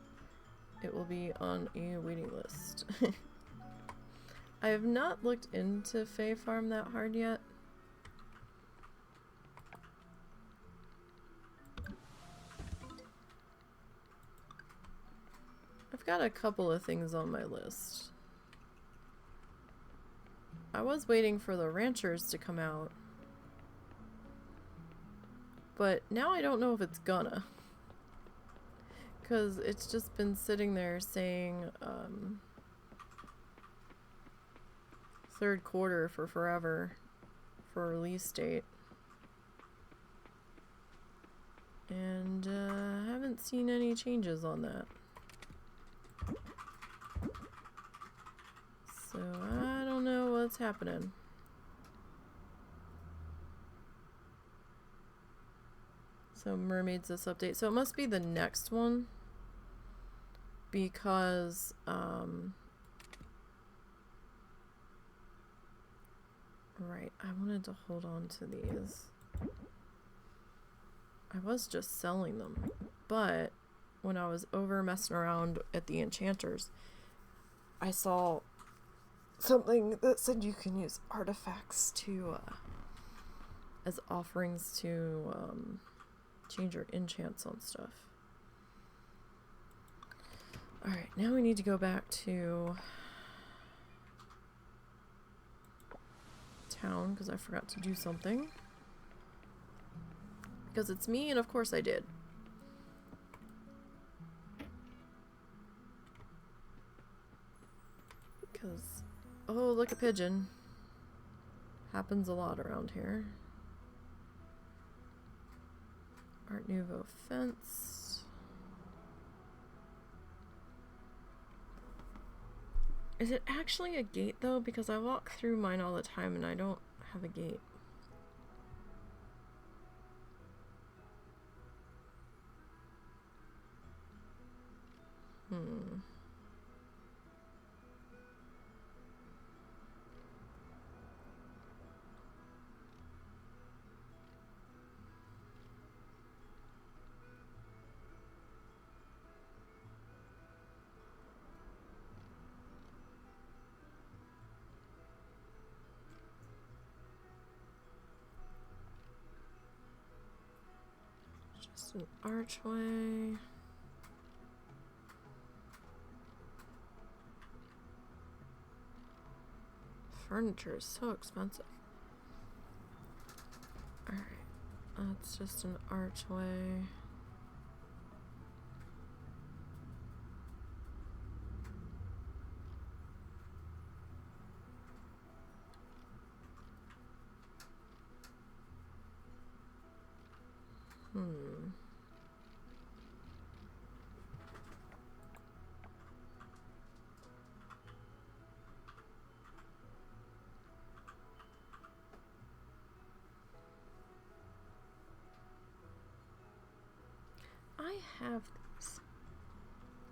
it will be on a waiting list. I have not looked into Fae Farm that hard yet. I've got a couple of things on my list. I was waiting for the ranchers to come out, but now I don't know if it's gonna, because it's just been sitting there saying third quarter for forever for release date. And I haven't seen any changes on that. So I don't know what's happening. So Mermaids this update. So it must be the next one. Because right, I wanted to hold on to these. I was just selling them, but when I was over messing around at the enchanters, I saw something that said you can use artifacts to as offerings to change your enchants on stuff. Alright, now we need to go back to town because I forgot to do something. Because it's me, and of course I did. Because, oh, look, a pigeon. Happens a lot around here. Art Nouveau fence. Is it actually a gate, though? Because I walk through mine all the time, and I don't have a gate. Just an archway. Furniture is so expensive. Alright, that's just an archway. I have this,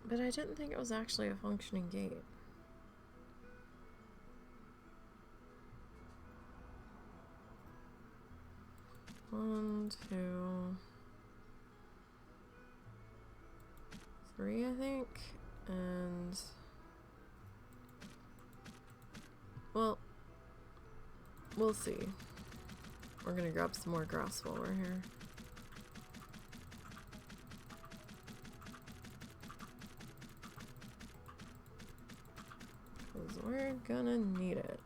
but I didn't think it was actually a functioning gate. One, two, three, I think, and well, we'll see. We're gonna grab some more grass while we're here. Because we're gonna need it.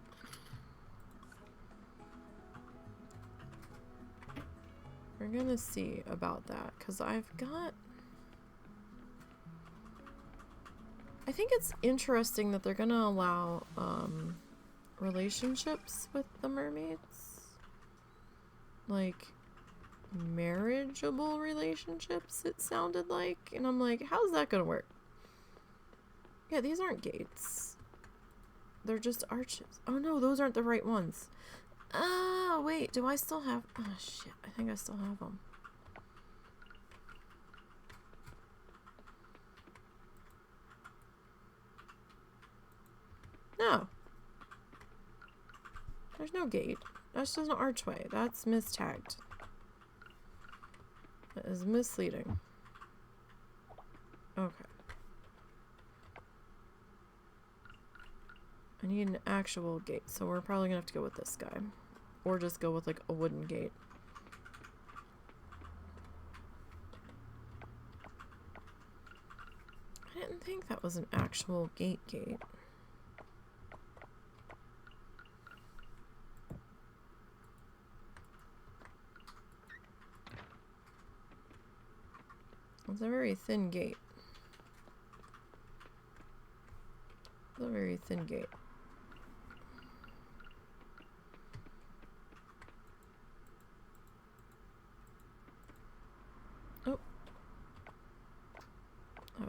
We're gonna see about that, because I've got... I think it's interesting that they're gonna allow relationships with the mermaids. Like, marriageable relationships, it sounded like. And I'm like, how's that gonna work? Yeah, these aren't gates. They're just arches. Oh no, those aren't the right ones. Oh, wait, do I still have... Oh, shit, I think I still have them. No. There's no gate. That's just an archway. That's mistagged. That is misleading. Okay. I need an actual gate, so we're probably gonna have to go with this guy. Or just go with, like, a wooden gate. I didn't think that was an actual gate. It's a very thin gate. It's a very thin gate.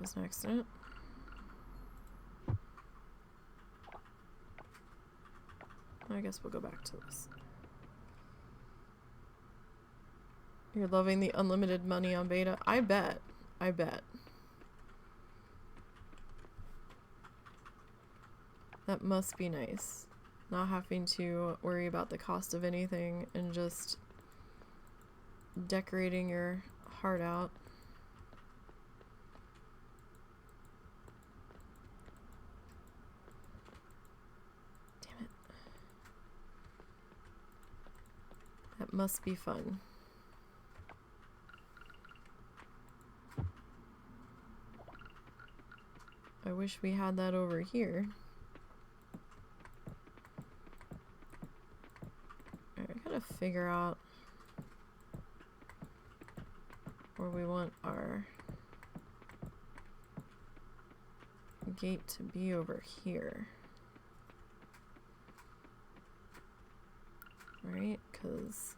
was an accident. I guess we'll go back to this. You're loving the unlimited money on beta? I bet. I bet. That must be nice. Not having to worry about the cost of anything and just decorating your heart out. Damn it. That must be fun. I wish we had that over here. Alright, I gotta figure out where we want our gate to be over here. Right? Because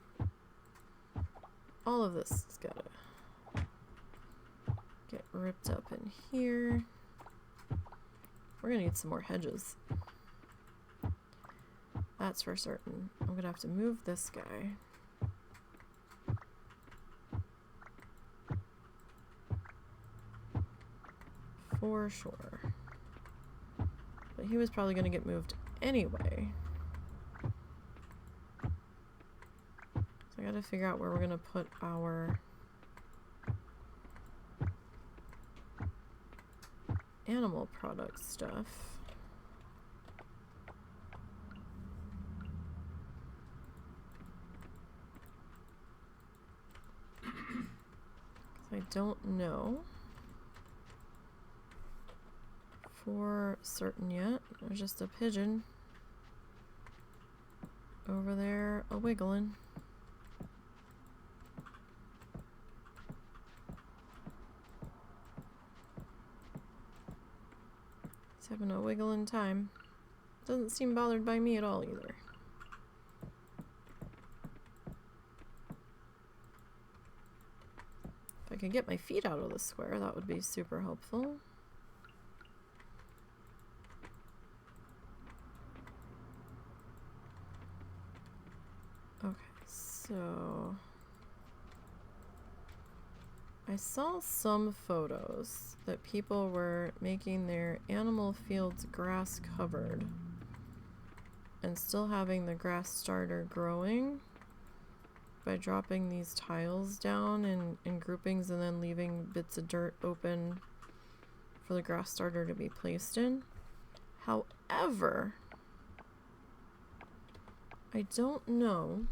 all of this has gotta get ripped up in here. We're gonna need some more hedges. That's for certain. I'm gonna have to move this guy. For sure. But he was probably gonna get moved anyway. So I gotta figure out where we're gonna put our animal product stuff. I don't know for certain yet. There's just a pigeon over there a wiggling. He's having a wiggling time. Doesn't seem bothered by me at all either. If I could get my feet out of the square, that would be super helpful. Okay, so I saw some photos that people were making their animal fields grass covered and still having the grass starter growing by dropping these tiles down in groupings and then leaving bits of dirt open for the grass starter to be placed in. However, I don't know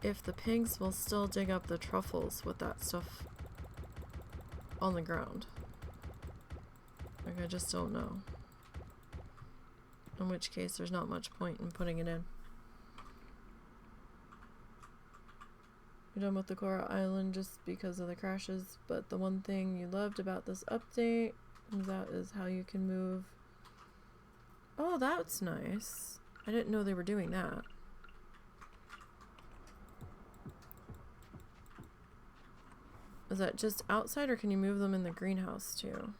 if the pigs will still dig up the truffles with that stuff on the ground. Like, I just don't know. In which case, there's not much point in putting it in. You're done with the Coral Island just because of the crashes, but the one thing you loved about this update, that is how you can move. Oh, that's nice. I didn't know they were doing that. Is that just outside, or can you move them in the greenhouse too?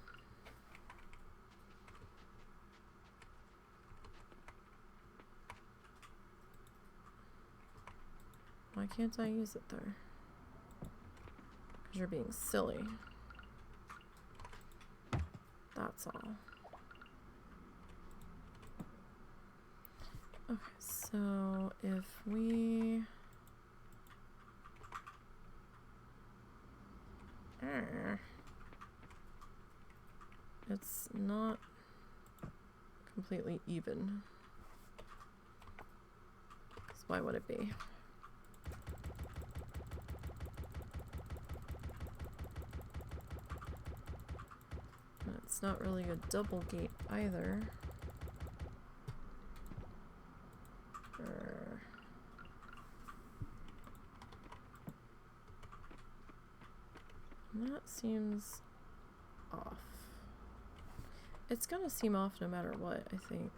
Why can't I use it there? Because you're being silly. That's all. Okay, so if we... It's not completely even. 'Cause why would it be? And it's not really a double gate either. That seems off. It's gonna seem off no matter what, I think.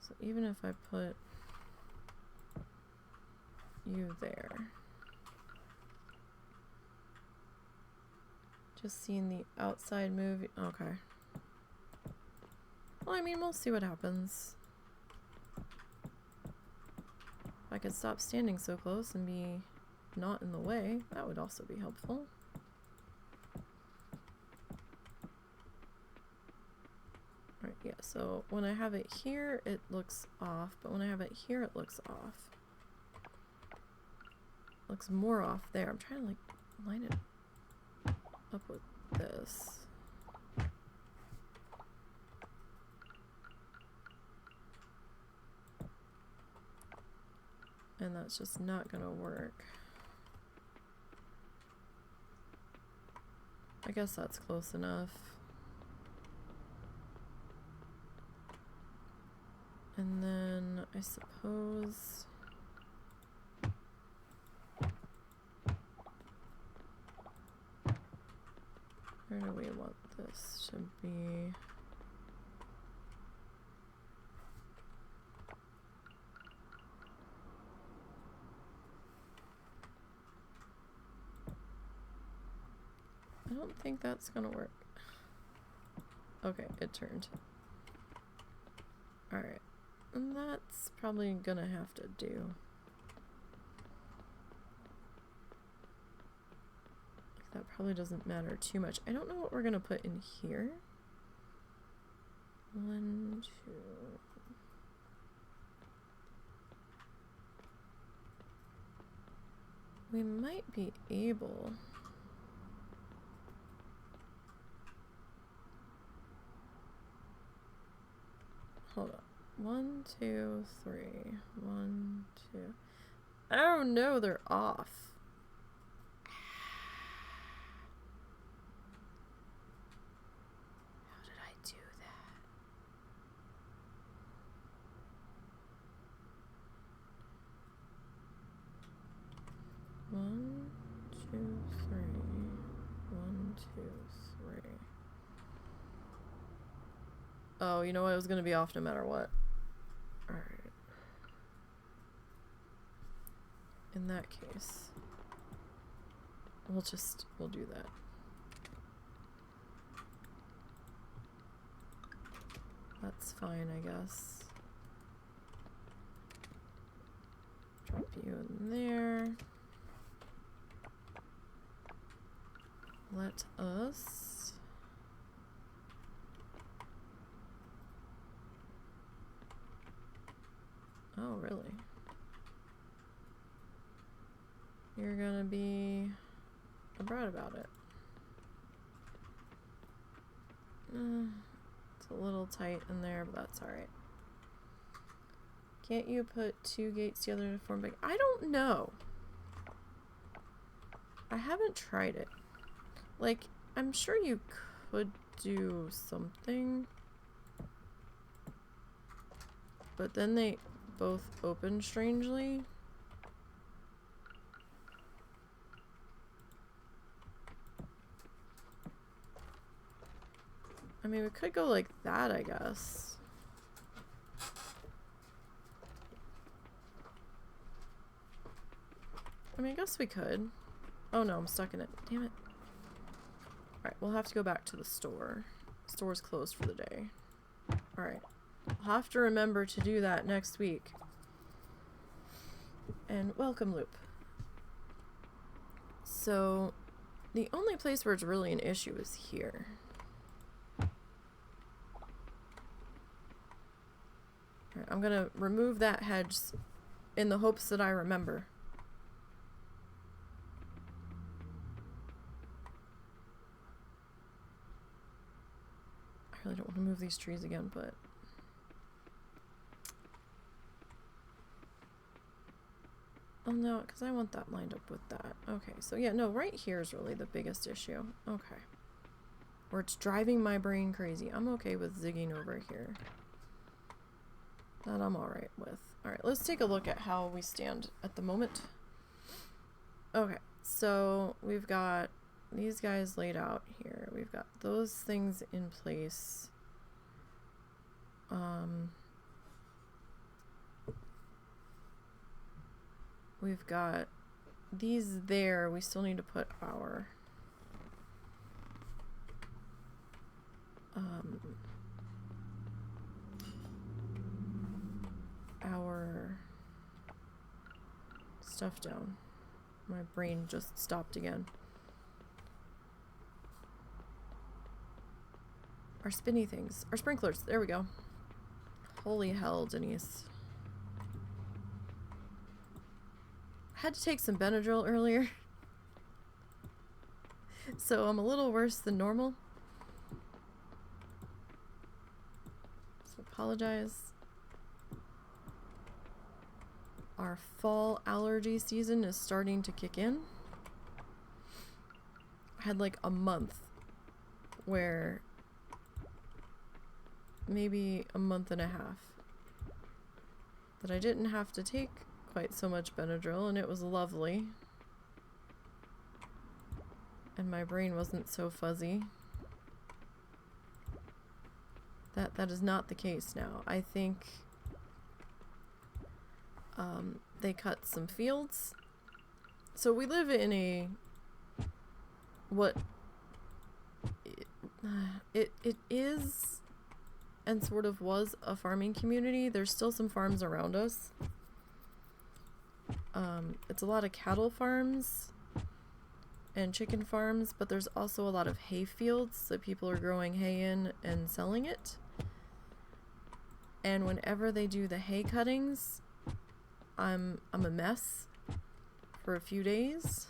So even if I put you there. Just seeing the outside move. Okay. Well, I mean, we'll see what happens. If I could stop standing so close and be not in the way, that would also be helpful. Alright, yeah, so when I have it here, it looks off, but when I have it here, it looks off. Looks more off there. I'm trying to, like, line it up with this. And that's just not gonna work. I guess that's close enough. And then I suppose where do we want this to be? I don't think that's gonna work. Okay, it turned. Alright. And that's probably gonna have to do. That probably doesn't matter too much. I don't know what we're gonna put in here. 1, 2. We might be able. Hold on. 1, 2, 3. 1, 2. Oh no, they're off. How did I do that? One, two, three. 1, 2, 3. Oh, you know what? It was gonna be off no matter what. Alright. In that case, we'll do that. That's fine, I guess. Drop you in there. Let us oh, really? You're gonna be abroad about it. It's a little tight in there, but that's alright. Can't you put 2 gates together to form big? I don't know. I haven't tried it. Like, I'm sure you could do something. But then they both open strangely. I mean, we could go like that, I guess. I mean, I guess we could. Oh no, I'm stuck in it. Damn it. Alright, we'll have to go back to the store. The store's closed for the day. Alright. I'll have to remember to do that next week. And welcome, loop. So, the only place where it's really an issue is here. Alright, I'm gonna remove that hedge in the hopes that I remember. I really don't want to move these trees again, but oh no, because I want that lined up with that. Okay, so yeah, no, right here is really the biggest issue. Okay. Where it's driving my brain crazy. I'm okay with zigging over here. That I'm alright with. Alright, let's take a look at how we stand at the moment. Okay, so we've got these guys laid out here. We've got those things in place. We've got these there. We still need to put our stuff down. My brain just stopped again. Our spinny things. Our sprinklers. There we go. Holy hell, Denise. I had to take some Benadryl earlier. So I'm a little worse than normal. So apologize. Our fall allergy season is starting to kick in. I had like a month where, maybe a month and a half, that I didn't have to take quite so much Benadryl, and it was lovely. And my brain wasn't so fuzzy. That is not the case now. I think they cut some fields. So we live in a what it is and sort of was a farming community. There's still some farms around us. It's a lot of cattle farms and chicken farms, but there's also a lot of hay fields that people are growing hay in and selling it. And whenever they do the hay cuttings, I'm a mess for a few days.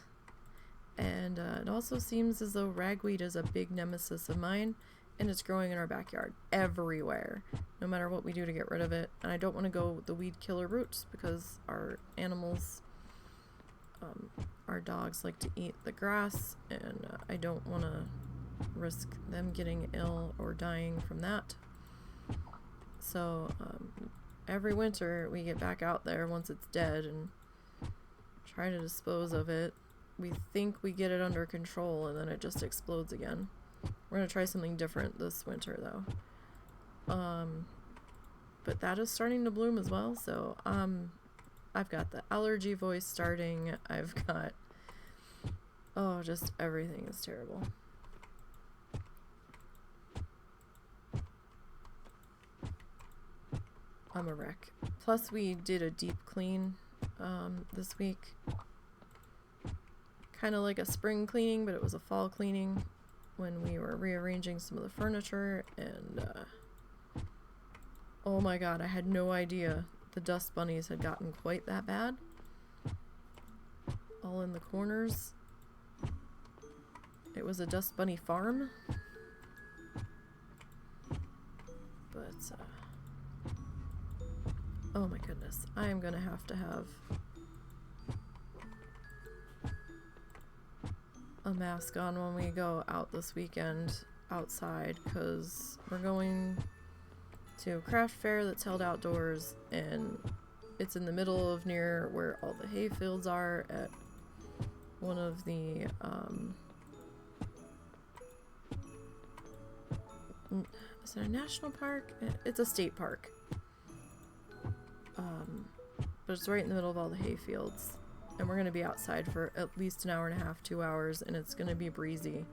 And it also seems as though ragweed is a big nemesis of mine, and it's growing in our backyard everywhere, no matter what we do to get rid of it. And I don't want to go the weed killer route because our animals, our dogs like to eat the grass, and I don't want to risk them getting ill or dying from that. So every winter we get back out there once it's dead and try to dispose of it. We think we get it under control, and then it just explodes again. We're going to try something different this winter, though. But that is starting to bloom as well, so I've got the allergy voice starting. I've got... oh, just everything is terrible. I'm a wreck. Plus, we did a deep clean this week. Kind of like a spring cleaning, but it was a fall cleaning when we were rearranging some of the furniture, and oh my god, I had no idea the dust bunnies had gotten quite that bad. All in the corners. It was a dust bunny farm. But oh my goodness, I am gonna have a mask on when we go out this weekend outside, because we're going to a craft fair that's held outdoors, and it's in the middle of near where all the hay fields are at one of the is it a national park? It's a state park, but it's right in the middle of all the hay fields. And we're going to be outside for at least an hour and a half, 2 hours, and it's going to be breezy.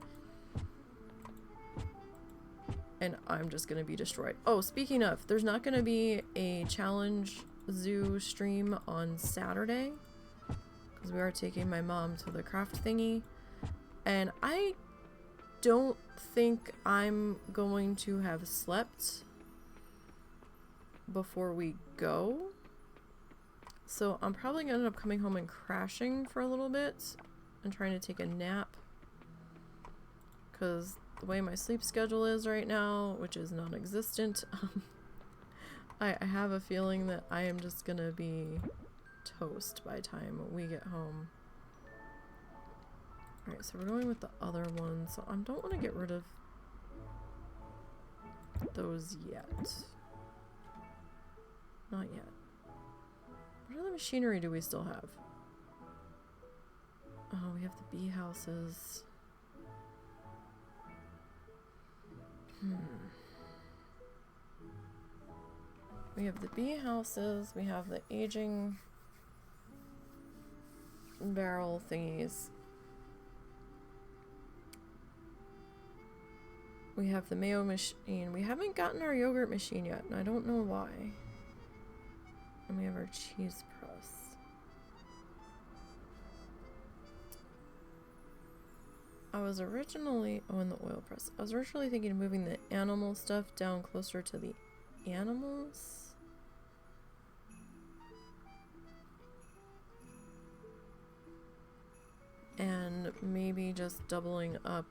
And I'm just going to be destroyed. Oh, speaking of, there's not going to be a challenge zoo stream on Saturday, because we are taking my mom to the craft thingy. And I don't think I'm going to have slept before we go. So I'm probably going to end up coming home and crashing for a little bit and trying to take a nap, because the way my sleep schedule is right now, which is non-existent, I have a feeling that I am just going to be toast by the time we get home. Alright, so we're going with the other one, so I don't want to get rid of those yet. Not yet. What other machinery do we still have? Oh, we have the bee houses. We have the bee houses. We have the aging barrel thingies. We have the mayo machine. We haven't gotten our yogurt machine yet, and I don't know why. And we have our cheese press. I was originally... Oh, and the oil press. I was originally thinking of moving the animal stuff down closer to the animals. And maybe just doubling up.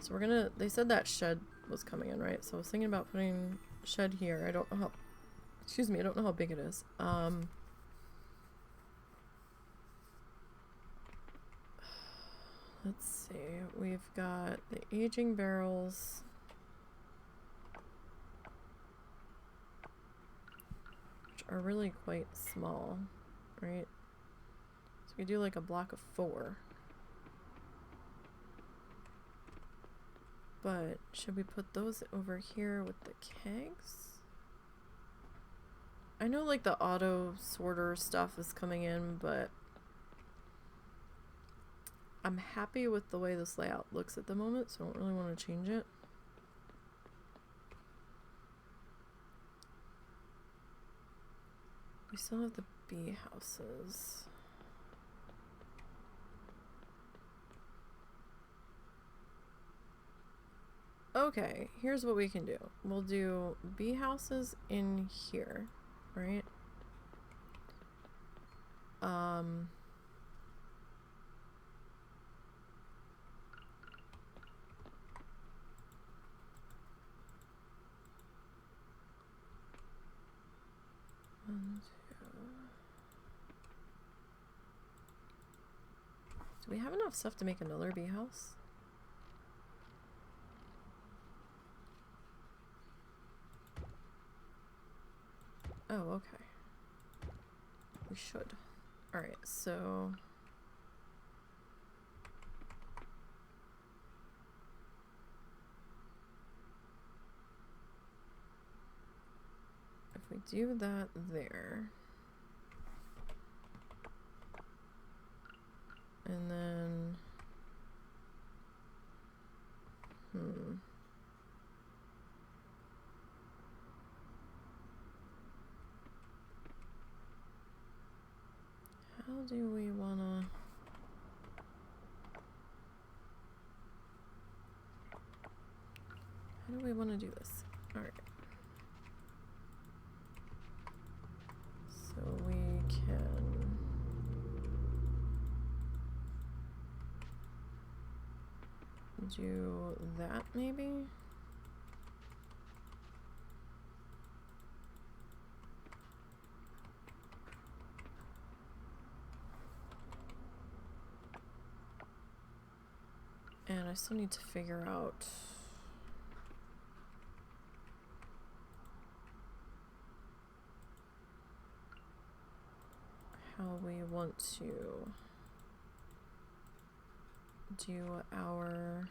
So we're gonna... They said that shed was coming in, right? So I was thinking about putting shed here. I don't know how... Excuse me, I don't know how big it is. Let's see. We've got the aging barrels. Which are really quite small, right? So we do like a block of 4. But should we put those over here with the kegs? I know like the auto sorter stuff is coming in, but I'm happy with the way this layout looks at the moment, so I don't really want to change it. We still have the bee houses. Okay, here's what we can do. We'll do bee houses in here, right? One, two. Do we have enough stuff to make another bee house? Oh, okay. We should. Alright, so... if we do that there... and then... How do we wanna... How do we wanna do this? Alright. So we can... do that maybe? And I still need to figure out how we want to do our...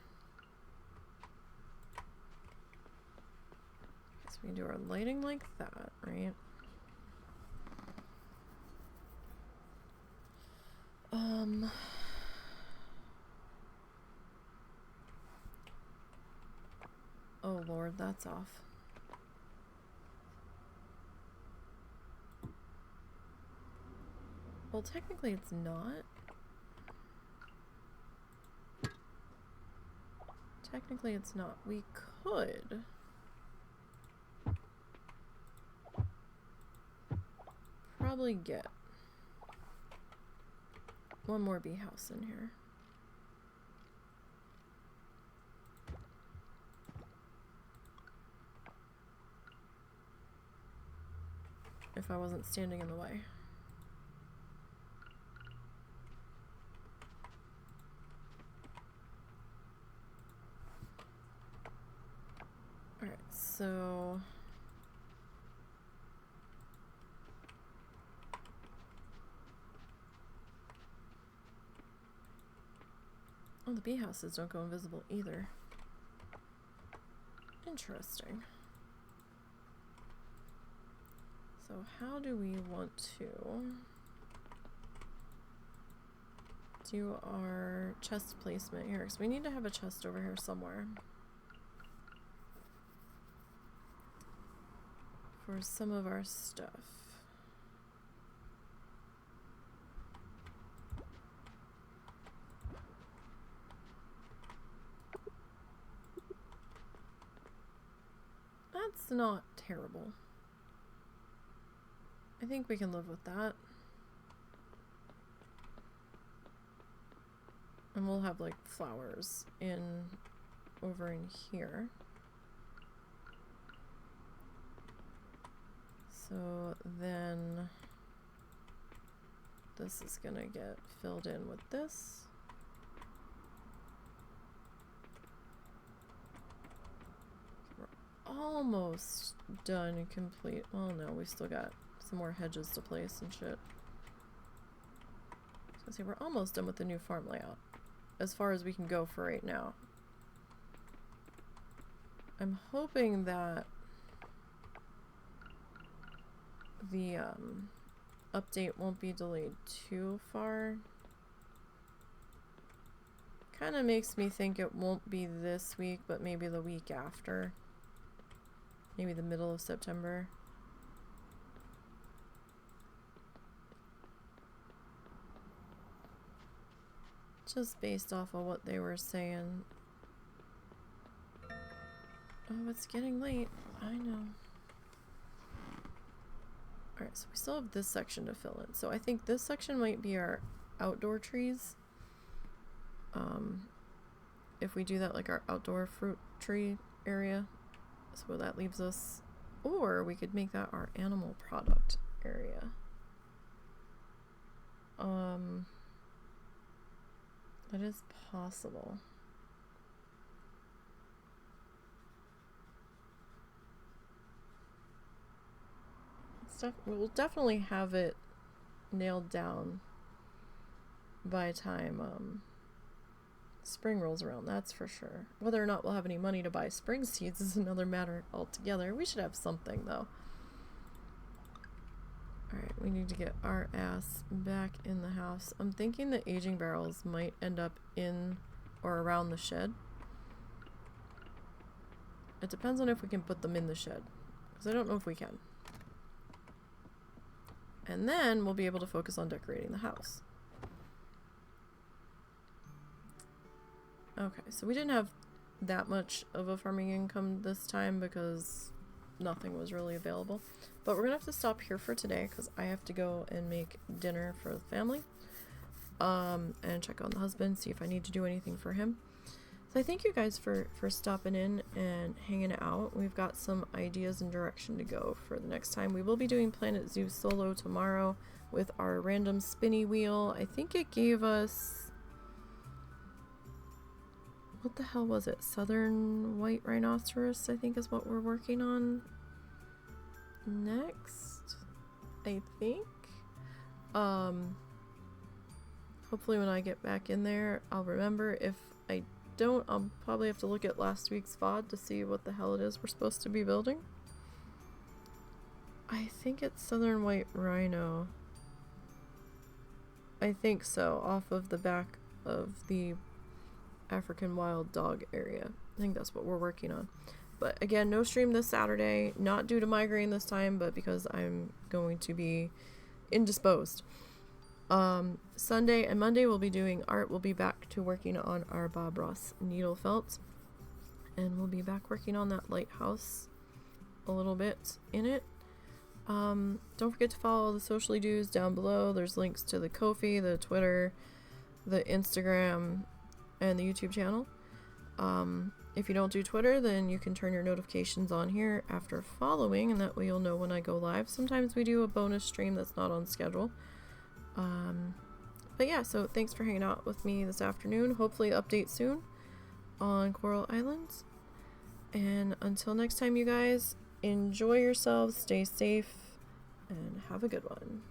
So we can do our lighting like that, right? Oh Lord, that's off. Well, technically it's not. Technically it's not. We could. Probably get one more bee house in here. If I wasn't standing in the way. Alright, so... oh, the bee houses don't go invisible either. Interesting. So how do we want to do our chest placement here? Because we need to have a chest over here somewhere for some of our stuff. That's not terrible. I think we can live with that. And we'll have like flowers over in here. So then this is gonna get filled in with this. We're almost done and complete. Oh no, we still got some more hedges to place and shit. So see, we're almost done with the new farm layout, as far as we can go for right now. I'm hoping that the update won't be delayed too far. Kind of makes me think it won't be this week, but maybe the week after. Maybe the middle of September. Just based off of what they were saying. Oh, it's getting late. I know. Alright, so we still have this section to fill in. So I think this section might be our outdoor trees. If we do that, like our outdoor fruit tree area. So that leaves us. Or we could make that our animal product area. That is possible. We'll definitely have it nailed down by the time spring rolls around, that's for sure. Whether or not we'll have any money to buy spring seeds is another matter altogether. We should have something though. Alright, we need to get our ass back in the house. I'm thinking the aging barrels might end up in or around the shed. It depends on if we can put them in the shed, because I don't know if we can. And then we'll be able to focus on decorating the house. Okay, so we didn't have that much of a farming income this time because nothing was really available. But we're gonna have to stop here for today because I have to go and make dinner for the family. And check on the husband, see if I need to do anything for him. So I thank you guys for stopping in and hanging out. We've got some ideas and direction to go for the next time. We will be doing Planet Zoo solo tomorrow with our random spinny wheel. I think it gave us... what the hell was it? Southern white rhinoceros, I think is what we're working on next, I think. Hopefully when I get back in there, I'll remember. If I don't, I'll probably have to look at last week's VOD to see what the hell it is we're supposed to be building. I think it's Southern White Rhino. I think so, off of the back of the African Wild Dog area. I think that's what we're working on. But again, no stream this Saturday, not due to migraine this time, but because I'm going to be indisposed. Sunday and Monday we'll be doing art. We'll be back to working on our Bob Ross needle felt, and we'll be back working on that lighthouse a little bit in it. Don't forget to follow the socially do's down below. There's links to the Kofi, the Twitter, the Instagram, and the YouTube channel. If you don't do Twitter, then you can turn your notifications on here after following, and that way you'll know when I go live. Sometimes we do a bonus stream that's not on schedule. But yeah, so thanks for hanging out with me this afternoon. Hopefully update soon on Coral Islands. And until next time, you guys, enjoy yourselves, stay safe, and have a good one.